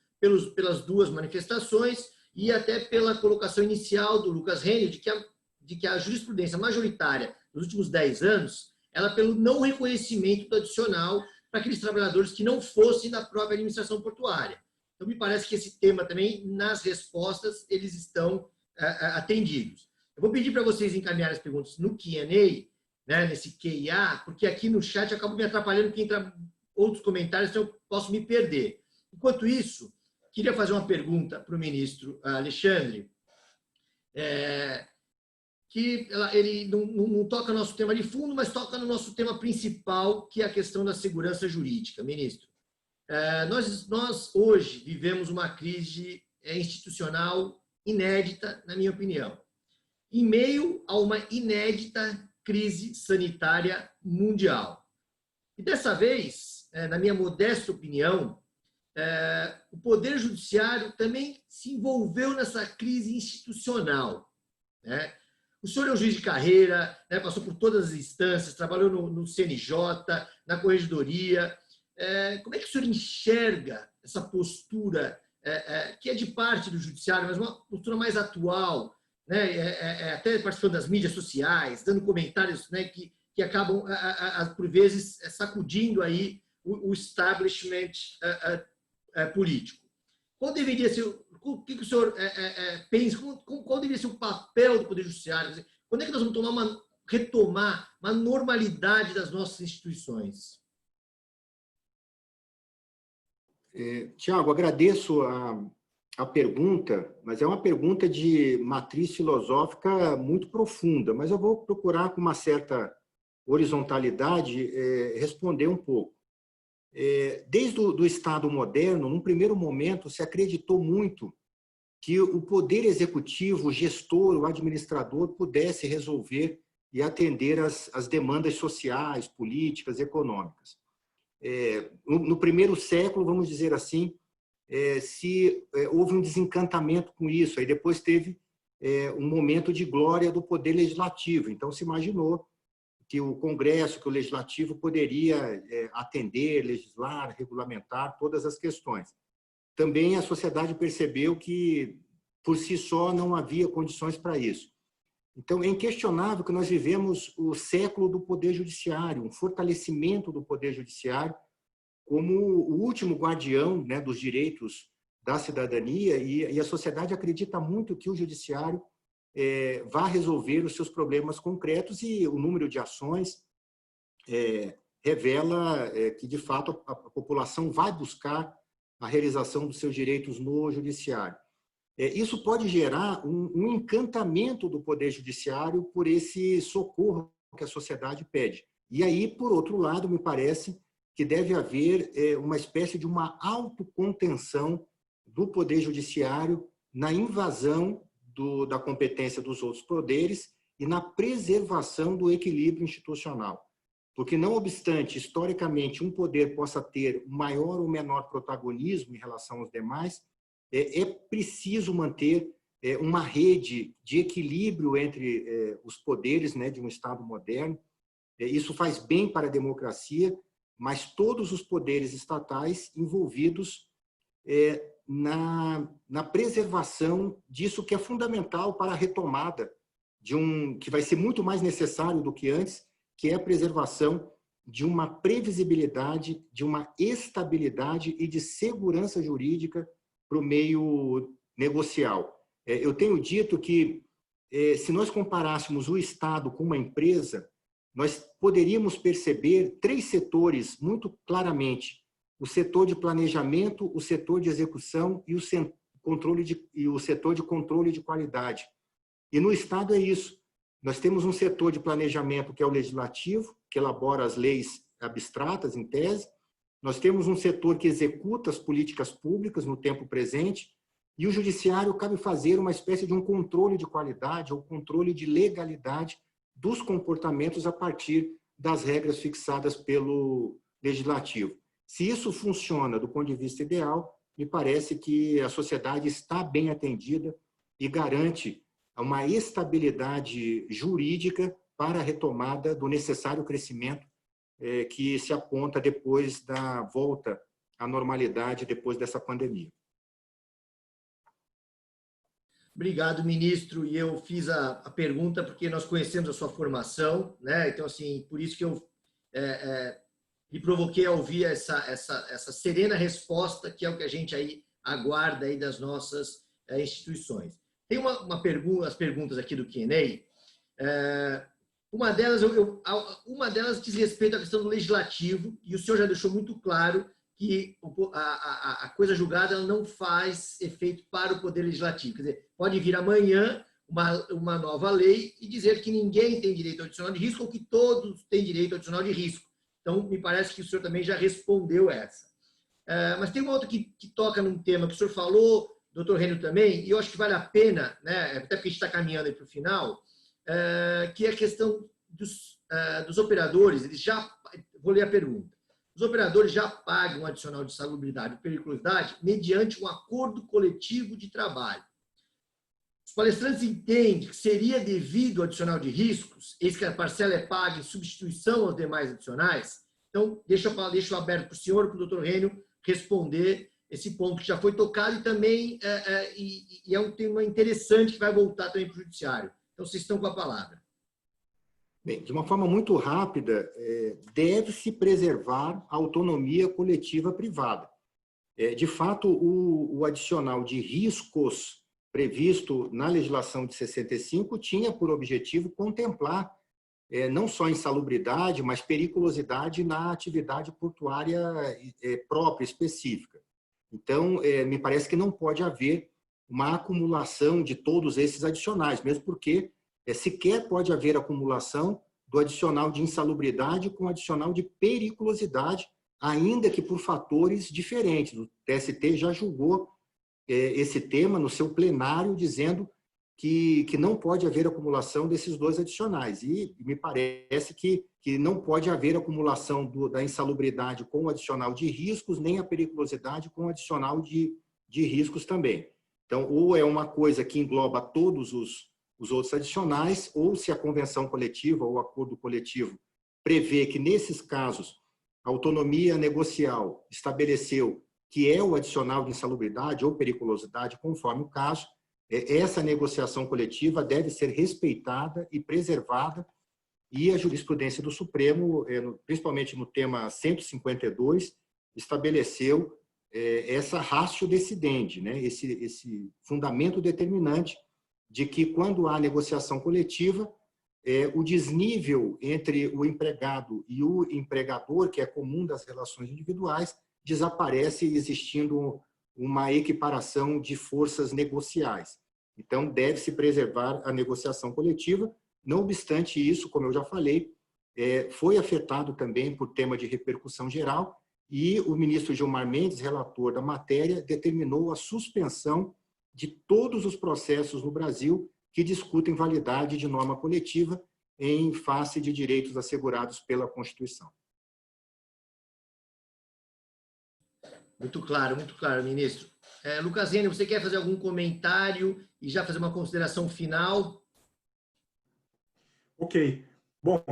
pelas duas manifestações e até pela colocação inicial do Lucas Rênio de que a jurisprudência majoritária dos últimos 10 anos, ela pelo não reconhecimento do adicional para aqueles trabalhadores que não fossem da própria administração portuária. Então, me parece que esse tema também, nas respostas, eles estão atendidos. Eu vou pedir para vocês encaminharem as perguntas no Q&A, né, nesse QIA, porque aqui no chat eu acabo me atrapalhando porque entra outros comentários, então eu posso me perder. Enquanto isso, queria fazer uma pergunta para o ministro Alexandre, que ele não toca no nosso tema de fundo, mas toca no nosso tema principal, que é a questão da segurança jurídica. Ministro, nós hoje vivemos uma crise institucional inédita, na minha opinião, em meio a uma inédita crise sanitária mundial. E dessa vez, na minha modesta opinião, o Poder Judiciário também se envolveu nessa crise institucional, né? O senhor é um juiz de carreira, né, passou por todas as instâncias, trabalhou no CNJ, na Corregedoria. Como é que o senhor enxerga essa postura, que é de parte do Judiciário, mas uma postura mais atual, né, até participando das mídias sociais, dando comentários, né, que acabam, por vezes, sacudindo aí o establishment político? Qual deveria ser, o que o senhor pensa, qual deveria ser o papel do Poder Judiciário? Quando é que nós vamos retomar uma normalidade das nossas instituições?
Tiago, agradeço a pergunta, mas é uma pergunta de matriz filosófica muito profunda, mas eu vou procurar, com uma certa horizontalidade, responder um pouco. Desde o Estado moderno, num primeiro momento, se acreditou muito que o poder executivo, o gestor, o administrador, pudesse resolver e atender as demandas sociais, políticas, econômicas. No primeiro século, vamos dizer assim, houve um desencantamento com isso, aí depois teve um momento de glória do poder legislativo, então se imaginou que o Congresso, que o Legislativo poderia atender, legislar, regulamentar todas as questões. Também a sociedade percebeu que, por si só, não havia condições para isso. Então, é inquestionável que nós vivemos o século do Poder Judiciário, um fortalecimento do Poder Judiciário como o último guardião, né, dos direitos da cidadania, e a sociedade acredita muito que o judiciário vá resolver os seus problemas concretos, e o número de ações revela que, de fato, a população vai buscar a realização dos seus direitos no judiciário. Isso pode gerar um encantamento do Poder Judiciário por esse socorro que a sociedade pede. E aí, por outro lado, me parece que deve haver uma espécie de uma autocontenção do Poder Judiciário na invasão da competência dos outros poderes e na preservação do equilíbrio institucional. Porque, não obstante, historicamente, um poder possa ter maior ou menor protagonismo em relação aos demais, é preciso manter uma rede de equilíbrio entre os poderes, né, de um Estado moderno. Isso faz bem para a democracia, mas todos os poderes estatais envolvidos na preservação disso que é fundamental para a retomada que vai ser muito mais necessário do que antes, que é a preservação de uma previsibilidade, de uma estabilidade e de segurança jurídica para o meio negocial. Eu tenho dito que, se nós comparássemos o Estado com uma empresa, nós poderíamos perceber 3 setores muito claramente: o setor de planejamento, o setor de execução e o setor de controle de qualidade. E no Estado é isso. Nós temos um setor de planejamento, que é o legislativo, que elabora as leis abstratas, em tese. Nós temos um setor que executa as políticas públicas no tempo presente, e o judiciário cabe fazer uma espécie de um controle de qualidade ou controle de legalidade dos comportamentos a partir das regras fixadas pelo legislativo. Se isso funciona do ponto de vista ideal, me parece que a sociedade está bem atendida e garante uma estabilidade jurídica para a retomada do necessário crescimento que se aponta depois da volta à normalidade, depois dessa pandemia.
Obrigado, ministro. E eu fiz a pergunta porque nós conhecemos a sua formação, né? Então, assim, por isso que eu me provoquei a ouvir essa serena resposta, que é o que a gente aí aguarda aí das nossas instituições. Tem as perguntas aqui do Q&A. Uma delas diz respeito à questão do legislativo, e o senhor já deixou muito claro que a coisa julgada ela não faz efeito para o Poder Legislativo. Quer dizer, pode vir amanhã uma nova lei e dizer que ninguém tem direito adicional de risco ou que todos têm direito adicional de risco. Então, me parece que o senhor também já respondeu essa. Mas tem uma outra que toca num tema que o senhor falou, doutor Rênio também, e eu acho que vale a pena, né, até porque a gente está caminhando aí para o final, que é a questão dos operadores. Vou ler a pergunta. Os operadores já pagam um adicional de salubridade e periculosidade mediante um acordo coletivo de trabalho. Os palestrantes entendem que seria devido ao adicional de riscos, eis que a parcela é paga em substituição aos demais adicionais. Então, deixo aberto para o senhor, para o doutor Rênio, responder esse ponto que já foi tocado, e também é um tema interessante que vai voltar também para o judiciário. Então, vocês estão com a palavra.
Bem, de uma forma muito rápida, deve-se preservar a autonomia coletiva privada. De fato, o adicional de riscos previsto na legislação de 65 tinha por objetivo contemplar não só insalubridade, mas periculosidade na atividade portuária própria, específica. Então, me parece que não pode haver uma acumulação de todos esses adicionais, mesmo porque sequer pode haver acumulação do adicional de insalubridade com o adicional de periculosidade, ainda que por fatores diferentes. O TST já julgou esse tema no seu plenário, dizendo que não pode haver acumulação desses 2 adicionais. E me parece que não pode haver acumulação da insalubridade com o adicional de riscos, nem a periculosidade com o adicional de riscos também. Então, ou é uma coisa que engloba todos os outros adicionais, ou se a convenção coletiva ou o acordo coletivo prevê que, nesses casos, a autonomia negocial estabeleceu que é o adicional de insalubridade ou periculosidade, conforme o caso, essa negociação coletiva deve ser respeitada e preservada, e a jurisprudência do Supremo, principalmente no tema 152, estabeleceu essa ratio decidendi, né? Esse fundamento determinante de que, quando há negociação coletiva, o desnível entre o empregado e o empregador, que é comum das relações individuais, desaparece, existindo uma equiparação de forças negociais. Então, deve-se preservar a negociação coletiva. Não obstante isso, como eu já falei, foi afetado também por tema de repercussão geral, e o ministro Gilmar Mendes, relator da matéria, determinou a suspensão de todos os processos no Brasil que discutem validade de norma coletiva em face de direitos assegurados pela Constituição.
Muito claro, ministro. Lucasiane, você quer fazer algum comentário e já fazer uma consideração final?
Ok. Bom,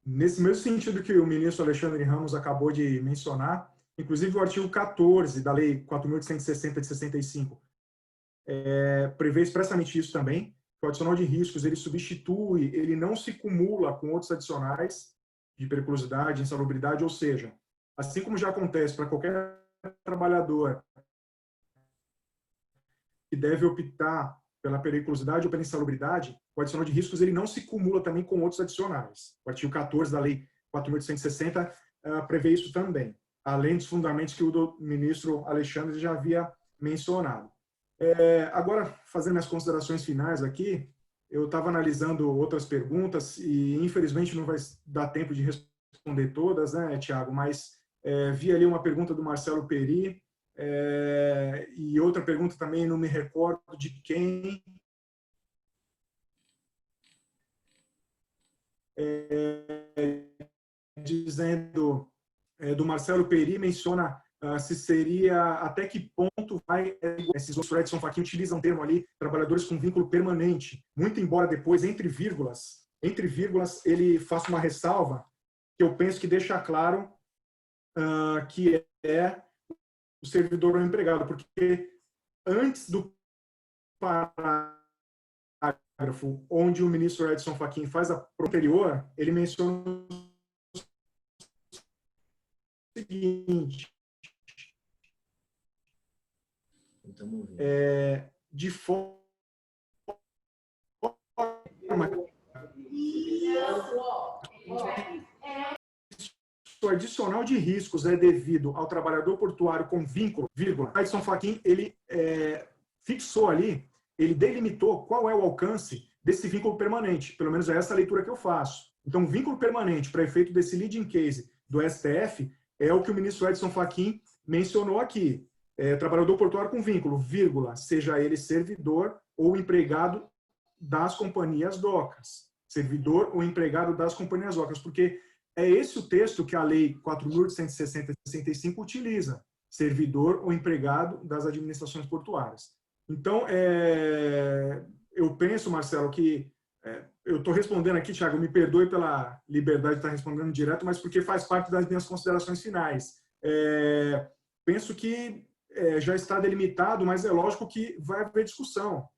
nesse mesmo sentido que o ministro Alexandre Ramos acabou de mencionar, inclusive o artigo 14 da Lei 4.860 de 65 prevê expressamente isso também, que o adicional de riscos ele substitui, ele não se cumula com outros adicionais de periculosidade, insalubridade, ou seja, assim como já acontece para qualquer trabalhador que deve optar pela periculosidade ou pela insalubridade, o adicional de riscos ele não se cumula também com outros adicionais. O artigo 14 da Lei 4.860 prevê isso também, além dos fundamentos que o ministro Alexandre já havia mencionado. Agora, fazendo minhas considerações finais aqui, eu estava analisando outras perguntas e, infelizmente, não vai dar tempo de responder todas, né, Tiago? Mas vi ali uma pergunta do Marcelo Peri e outra pergunta também, não me recordo de quem. Dizendo, do Marcelo Peri, menciona se seria, até que ponto vai esses outros Edson Fachin utilizam um termo ali, trabalhadores com vínculo permanente, muito embora depois, entre vírgulas, ele faça uma ressalva que eu penso que deixa claro que é o servidor ou o empregado, porque antes do parágrafo onde o ministro Edson Fachin faz a anterior, ele menciona o seguinte: de forma o adicional de riscos é devido ao trabalhador portuário com vínculo, vírgula. Edson Fachin, ele fixou ali, ele delimitou qual é o alcance desse vínculo permanente, pelo menos é essa a leitura que eu faço. Então, vínculo permanente, para efeito desse leading case do STF, é o que o ministro Edson Fachin mencionou aqui. Trabalhador portuário com vínculo, vírgula, seja ele servidor ou empregado das companhias docas. Servidor ou empregado das companhias docas, porque é esse o texto que a Lei 4.860/65 utiliza, servidor ou empregado das administrações portuárias. Então, eu penso, Marcelo, que eu estou respondendo aqui, Thiago, me perdoe pela liberdade de estar respondendo direto, mas porque faz parte das minhas considerações finais. Penso que já está delimitado, mas é lógico que vai haver discussão.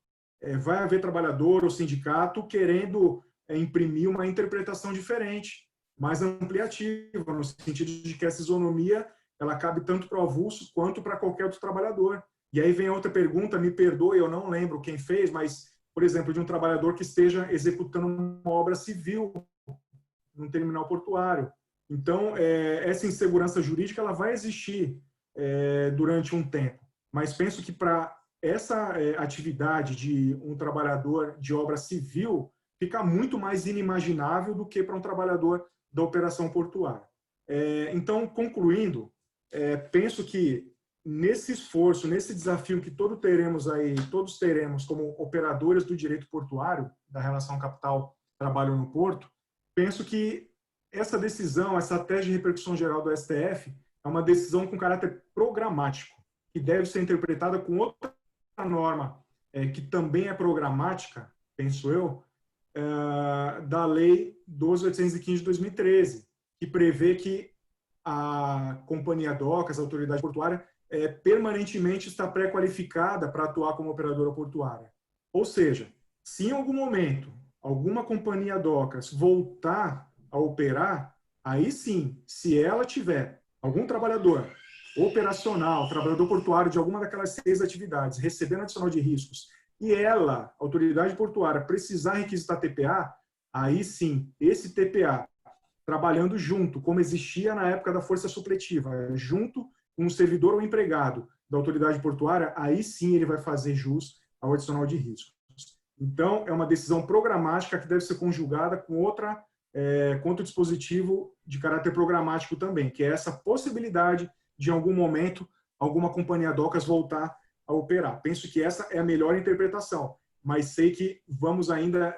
Vai haver trabalhador ou sindicato querendo imprimir uma interpretação diferente, mais ampliativa, no sentido de que essa isonomia ela cabe tanto para o avulso quanto para qualquer outro trabalhador. E aí vem a outra pergunta, me perdoe, eu não lembro quem fez, mas, por exemplo, de um trabalhador que esteja executando uma obra civil num terminal portuário. Então, essa insegurança jurídica ela vai existir durante um tempo. Mas penso que para essa atividade de um trabalhador de obra civil fica muito mais inimaginável do que para um trabalhador da operação portuária. Então, concluindo, penso que nesse esforço, nesse desafio que todos teremos como operadores do direito portuário, da relação capital-trabalho no porto, penso que essa decisão, essa tese de repercussão geral do STF, é uma decisão com caráter programático, que deve ser interpretada com outra norma, que também é programática, penso eu, da Lei 12.815 de 2013, que prevê que a companhia docas, a autoridade portuária, permanentemente está pré-qualificada para atuar como operadora portuária. Ou seja, se em algum momento alguma companhia docas voltar a operar, aí sim, se ela tiver algum trabalhador operacional, trabalhador portuário de alguma daquelas 6 atividades, recebendo adicional de riscos, e ela, a autoridade portuária, precisar requisitar TPA, aí sim, esse TPA, trabalhando junto, como existia na época da força supletiva, junto com o servidor ou empregado da autoridade portuária, aí sim ele vai fazer jus ao adicional de riscos. Então, é uma decisão programática que deve ser conjugada com outro dispositivo de caráter programático também, que é essa possibilidade de, em algum momento, alguma companhia docas voltar a operar. Penso que essa é a melhor interpretação, mas sei que vamos ainda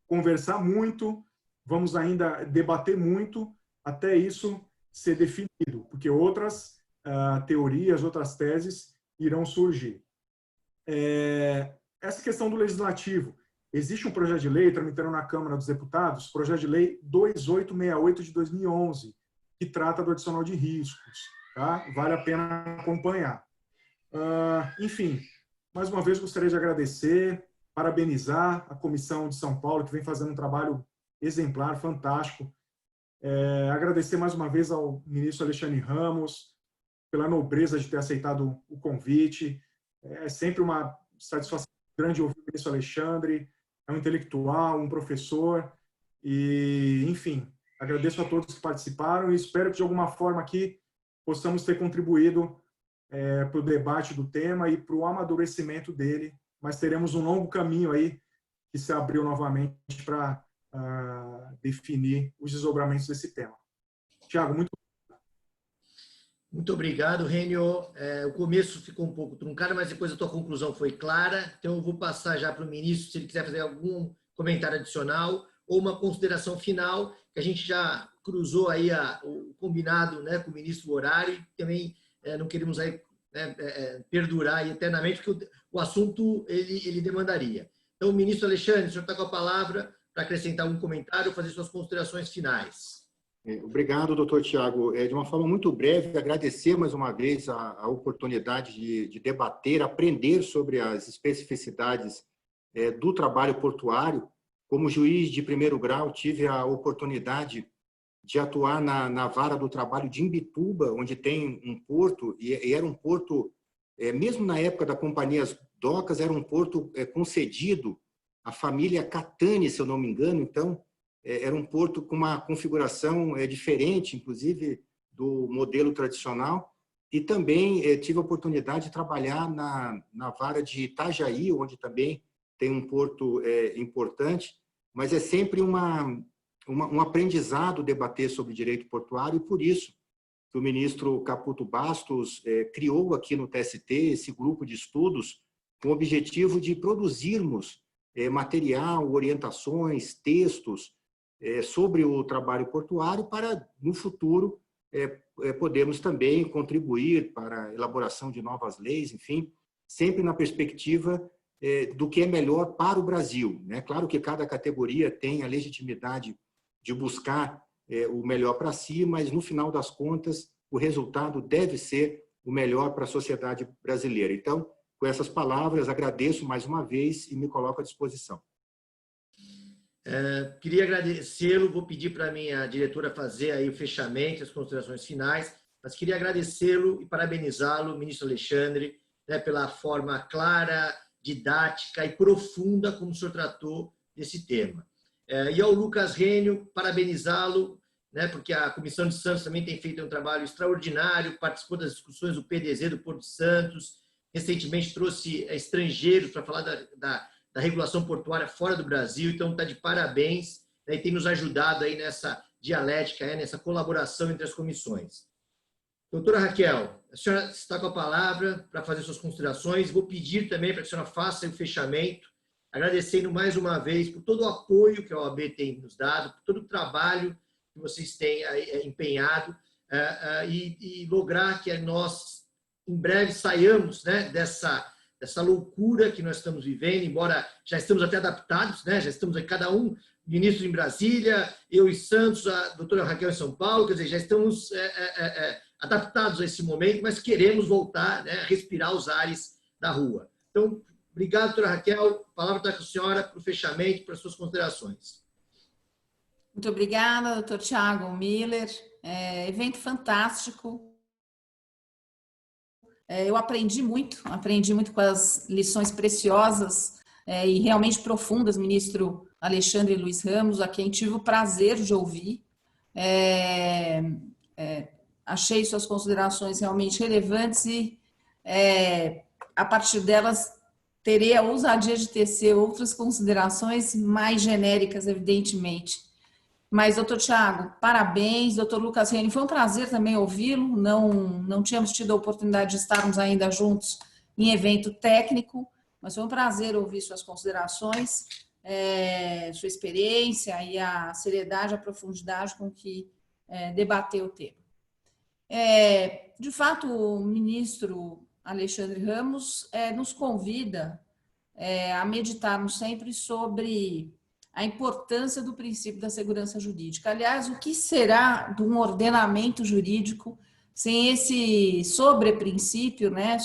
conversar muito, vamos ainda debater muito até isso ser definido, porque outras teorias, outras teses irão surgir. Essa questão do legislativo. Existe um projeto de lei tramitando na Câmara dos Deputados, projeto de lei 2868 de 2011, que trata do adicional de riscos. Tá? Vale a pena acompanhar. Enfim, mais uma vez gostaria de agradecer, parabenizar a Comissão de São Paulo, que vem fazendo um trabalho exemplar, fantástico. Agradecer mais uma vez ao ministro Alexandre Ramos pela nobreza de ter aceitado o convite. É sempre uma satisfação grande ouvir o ministro Alexandre, é um intelectual, um professor, e, enfim, agradeço a todos que participaram e espero que, de alguma forma, aqui possamos ter contribuído para o debate do tema e para o amadurecimento dele, mas teremos um longo caminho aí que se abriu novamente para definir os desdobramentos desse tema. Tiago,
Muito obrigado, Rênio. O começo ficou um pouco truncado, mas depois a tua conclusão foi clara. Então, eu vou passar já para o ministro, se ele quiser fazer algum comentário adicional ou uma consideração final, que a gente já cruzou aí o combinado, né, com o ministro o horário, e também não queremos aí, perdurar aí eternamente, porque o assunto ele demandaria. Então, ministro Alexandre, o senhor está com a palavra para acrescentar um comentário ou fazer suas considerações finais.
Obrigado, doutor Tiago. De uma forma muito breve, agradecer mais uma vez a oportunidade de debater, aprender sobre as especificidades do trabalho portuário. Como juiz de primeiro grau, tive a oportunidade de atuar na vara do trabalho de Imbituba, onde tem um porto, e era um porto, mesmo na época da Companhias Docas, era um porto concedido à família Catani, se eu não me engano. Então, era um porto com uma configuração diferente, inclusive, do modelo tradicional. E também tive a oportunidade de trabalhar na vara de Itajaí, onde também tem um porto importante, mas é sempre um aprendizado debater sobre direito portuário, e por isso que o ministro Caputo Bastos criou aqui no TST esse grupo de estudos com o objetivo de produzirmos material, orientações, textos sobre o trabalho portuário para, no futuro, podermos também contribuir para a elaboração de novas leis, enfim, sempre na perspectiva do que é melhor para o Brasil. Claro que cada categoria tem a legitimidade de buscar o melhor para si, mas, no final das contas, o resultado deve ser o melhor para a sociedade brasileira. Então, com essas palavras, agradeço mais uma vez e me coloco à disposição.
Queria agradecê-lo, vou pedir para a minha diretora fazer aí o fechamento, as considerações finais, mas queria agradecê-lo e parabenizá-lo, ministro Alexandre, pela forma clara, didática e profunda como o senhor tratou desse tema. E ao Lucas Rênio, parabenizá-lo, porque a Comissão de Santos também tem feito um trabalho extraordinário, participou das discussões do PDZ do Porto de Santos, recentemente trouxe estrangeiros para falar da regulação portuária fora do Brasil, então está de parabéns, e tem nos ajudado aí nessa dialética, nessa colaboração entre as comissões. Doutora Raquel, a senhora está com a palavra para fazer suas considerações. Vou pedir também para que a senhora faça o fechamento, agradecendo mais uma vez por todo o apoio que a OAB tem nos dado, por todo o trabalho que vocês têm empenhado, e lograr que nós, em breve, saiamos dessa loucura que nós estamos vivendo, embora já estamos até adaptados, já estamos aí, cada um, ministro em Brasília, eu em Santos, a doutora Raquel em São Paulo, quer dizer, já estamos adaptados a esse momento, mas queremos voltar a respirar os ares da rua. Então, obrigado, doutora Raquel. A palavra está com a senhora para o fechamento, para as suas considerações.
Muito obrigada, doutor Tiago Miller. Evento fantástico. Eu aprendi muito com as lições preciosas e realmente profundas, ministro Alexandre Luiz Ramos, a quem tive o prazer de ouvir. Achei suas considerações realmente relevantes e, a partir delas, terei a ousadia de tecer outras considerações mais genéricas, evidentemente. Mas, doutor Tiago, parabéns. Doutor Lucas Reni, foi um prazer também ouvi-lo. Não tínhamos tido a oportunidade de estarmos ainda juntos em evento técnico, mas foi um prazer ouvir suas considerações, sua experiência e a seriedade, a profundidade com que debateu o tema. De fato, o ministro Alexandre Ramos nos convida a meditarmos sempre sobre a importância do princípio da segurança jurídica. Aliás, o que será de um ordenamento jurídico sem esse sobreprincípio, né?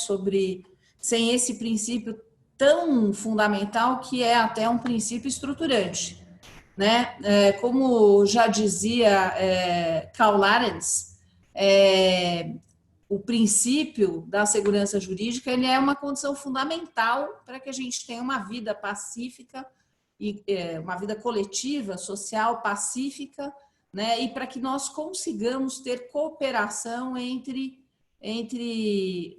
Sem esse princípio tão fundamental que é até um princípio estruturante, né? Como já dizia Karl Laurens, o princípio da segurança jurídica ele é uma condição fundamental para que a gente tenha uma vida pacífica e uma vida coletiva, social, pacífica, né? E para que nós consigamos ter cooperação entre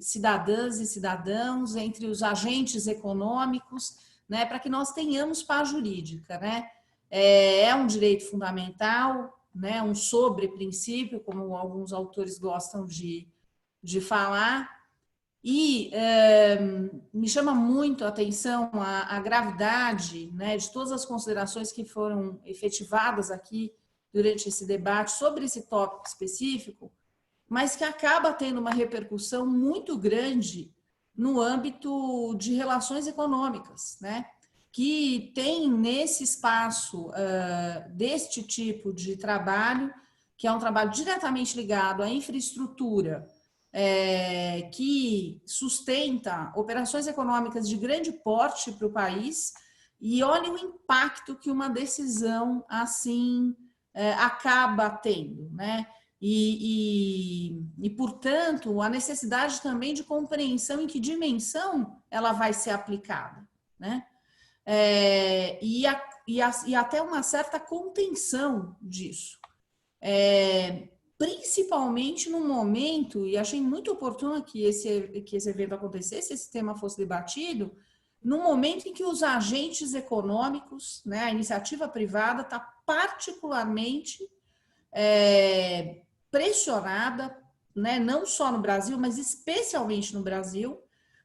cidadãs e cidadãos, entre os agentes econômicos, né? Para que nós tenhamos paz jurídica, né? É um direito fundamental, né? Um sobreprincípio, como alguns autores gostam de falar. E me chama muito a atenção a gravidade, né, de todas as considerações que foram efetivadas aqui durante esse debate sobre esse tópico específico, mas que acaba tendo uma repercussão muito grande no âmbito de relações econômicas, né, que tem nesse espaço deste tipo de trabalho, que é um trabalho diretamente ligado à infraestrutura, que sustenta operações econômicas de grande porte para o país, e olha o impacto que uma decisão assim acaba tendo, né? E, portanto, a necessidade também de compreensão em que dimensão ela vai ser aplicada, né? E até uma certa contenção disso. Principalmente no momento, e achei muito oportuno que esse evento acontecesse, esse tema fosse debatido, no momento em que os agentes econômicos, né, a iniciativa privada está particularmente pressionada, né, não só no Brasil, mas especialmente no Brasil,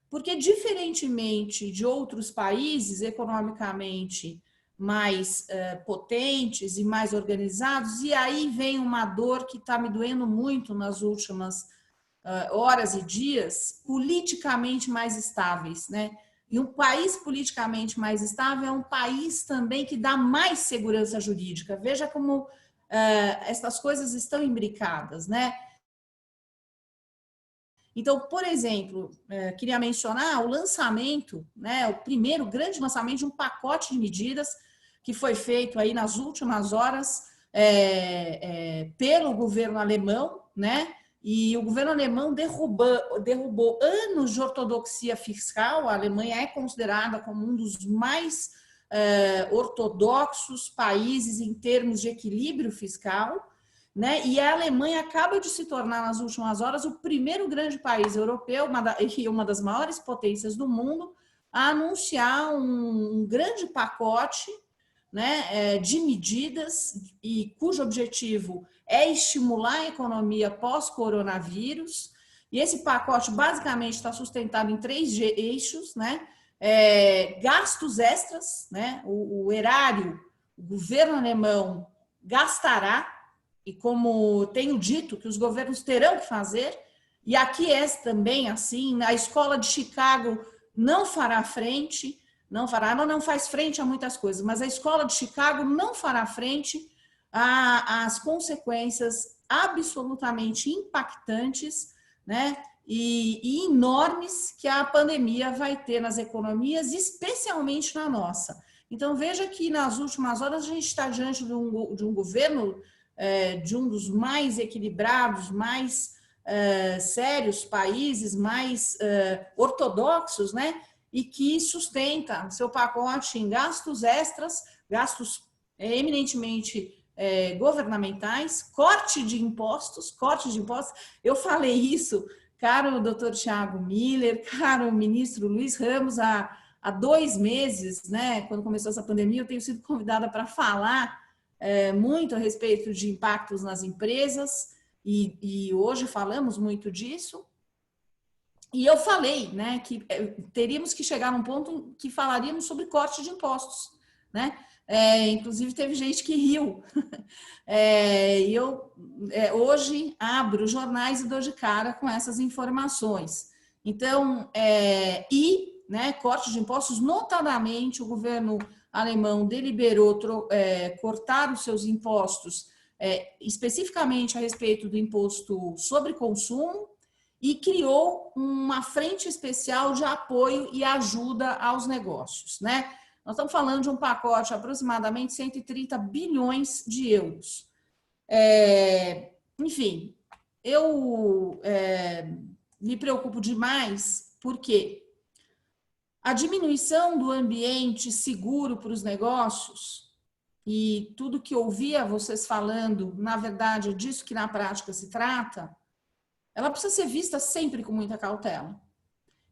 porque diferentemente de outros países economicamente mais potentes e mais organizados, e aí vem uma dor que está me doendo muito nas últimas horas e dias, politicamente mais estáveis, né? E um país politicamente mais estável é um país também que dá mais segurança jurídica. Veja como essas coisas estão imbricadas, né? Então, por exemplo, queria mencionar o lançamento, né, o primeiro grande lançamento de um pacote de medidas que foi feito aí nas últimas horas pelo governo alemão, né? E o governo alemão derrubou anos de ortodoxia fiscal. A Alemanha é considerada como um dos mais ortodoxos países em termos de equilíbrio fiscal, né? E a Alemanha acaba de se tornar, nas últimas horas, o primeiro grande país europeu e uma das maiores potências do mundo a anunciar um grande pacote, né, de medidas e cujo objetivo é estimular a economia pós-coronavírus. E esse pacote basicamente está sustentado em 3 eixos, né? Gastos extras, né? O erário, o governo alemão gastará, e como tenho dito, que os governos terão que fazer, e aqui é também assim, a escola de Chicago não fará frente, não faz frente a muitas coisas, mas a escola de Chicago não fará frente às consequências absolutamente impactantes, né, e enormes que a pandemia vai ter nas economias, especialmente na nossa. Então, veja que nas últimas horas a gente está diante de um governo de um dos mais equilibrados, mais sérios, países mais ortodoxos, né? E que sustenta seu pacote em gastos extras, gastos eminentemente governamentais, corte de impostos. Eu falei isso, caro doutor Tiago Miller, caro ministro Luiz Ramos, há 2 meses, né? Quando começou essa pandemia, eu tenho sido convidada para falar muito a respeito de impactos nas empresas, e hoje falamos muito disso. E eu falei, né, que teríamos que chegar num ponto que falaríamos sobre corte de impostos, né? Inclusive teve gente que riu. E eu hoje abro jornais e dou de cara com essas informações. Então, né, corte de impostos, notadamente o governo alemão deliberou cortar os seus impostos, especificamente a respeito do imposto sobre consumo, e criou uma frente especial de apoio e ajuda aos negócios, né? Nós estamos falando de um pacote de aproximadamente 130 bilhões de euros. Enfim, eu me preocupo demais porque a diminuição do ambiente seguro para os negócios, e tudo que ouvia vocês falando, na verdade, é disso que na prática se trata, ela precisa ser vista sempre com muita cautela.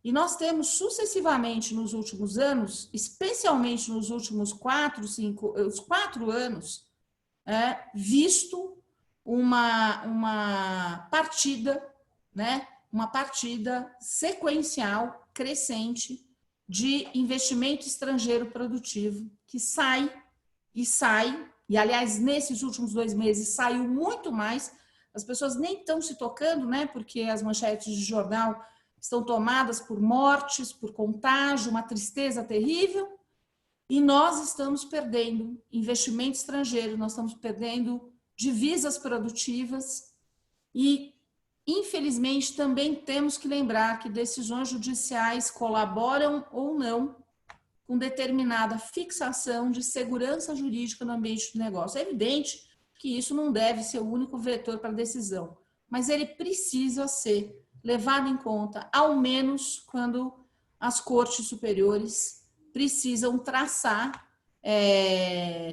E nós temos sucessivamente nos últimos anos, especialmente nos últimos 4 anos, visto uma partida, né? Uma partida sequencial, crescente, de investimento estrangeiro produtivo, que sai, e aliás, nesses últimos 2 meses saiu muito mais. As pessoas nem estão se tocando, né? Porque as manchetes de jornal estão tomadas por mortes, por contágio, uma tristeza terrível, e nós estamos perdendo investimento estrangeiro, nós estamos perdendo divisas produtivas e, infelizmente, também temos que lembrar que decisões judiciais colaboram ou não com determinada fixação de segurança jurídica no ambiente do negócio. É evidente que isso não deve ser o único vetor para a decisão, mas ele precisa ser levado em conta, ao menos quando as cortes superiores precisam traçar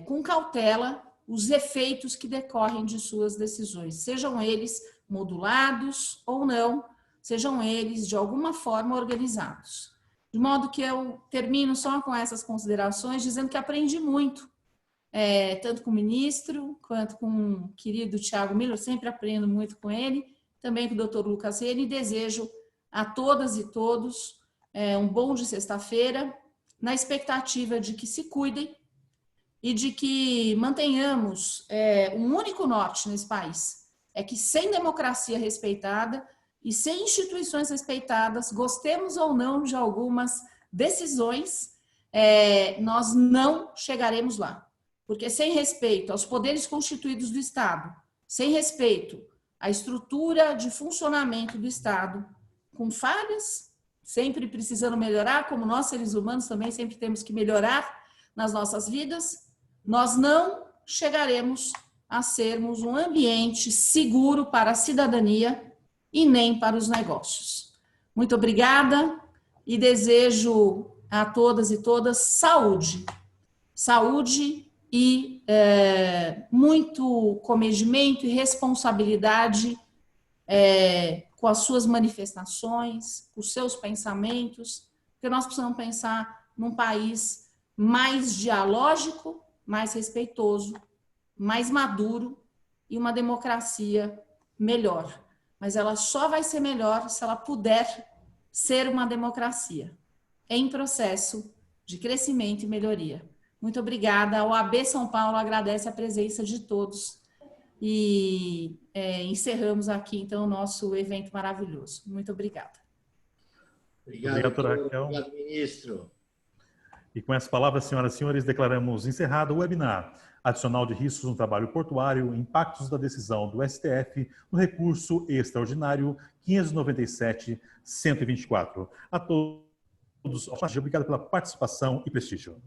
com cautela os efeitos que decorrem de suas decisões, sejam eles modulados ou não, sejam eles de alguma forma organizados. De modo que eu termino só com essas considerações, dizendo que aprendi muito, tanto com o ministro, quanto com o querido Tiago Miller, eu sempre aprendo muito com ele, também com o Dr. Lucas Rene, e desejo a todas e todos um bom de sexta-feira, na expectativa de que se cuidem e de que mantenhamos um único norte nesse país, é que sem democracia respeitada e sem instituições respeitadas, gostemos ou não de algumas decisões, nós não chegaremos lá. Porque sem respeito aos poderes constituídos do Estado, sem respeito à estrutura de funcionamento do Estado, com falhas, sempre precisando melhorar, como nós seres humanos também sempre temos que melhorar nas nossas vidas, nós não chegaremos a sermos um ambiente seguro para a cidadania e nem para os negócios. Muito obrigada e desejo a todas e todas saúde. Saúde e muito comedimento e responsabilidade com as suas manifestações, com os seus pensamentos, porque nós precisamos pensar num país mais dialógico, mais respeitoso, mais maduro e uma democracia melhor. Mas ela só vai ser melhor se ela puder ser uma democracia em processo de crescimento e melhoria. Muito obrigada. A OAB São Paulo agradece a presença de todos e encerramos aqui, então, o nosso evento maravilhoso. Muito obrigada.
Obrigado,
doutora Raquel.
Obrigado, ministro.
E com essas palavras, senhoras e senhores, declaramos encerrado o webinar Adicional de Riscos no Trabalho Portuário, Impactos da Decisão do STF no Recurso Extraordinário 597-124. A todos, obrigado pela participação e prestígio.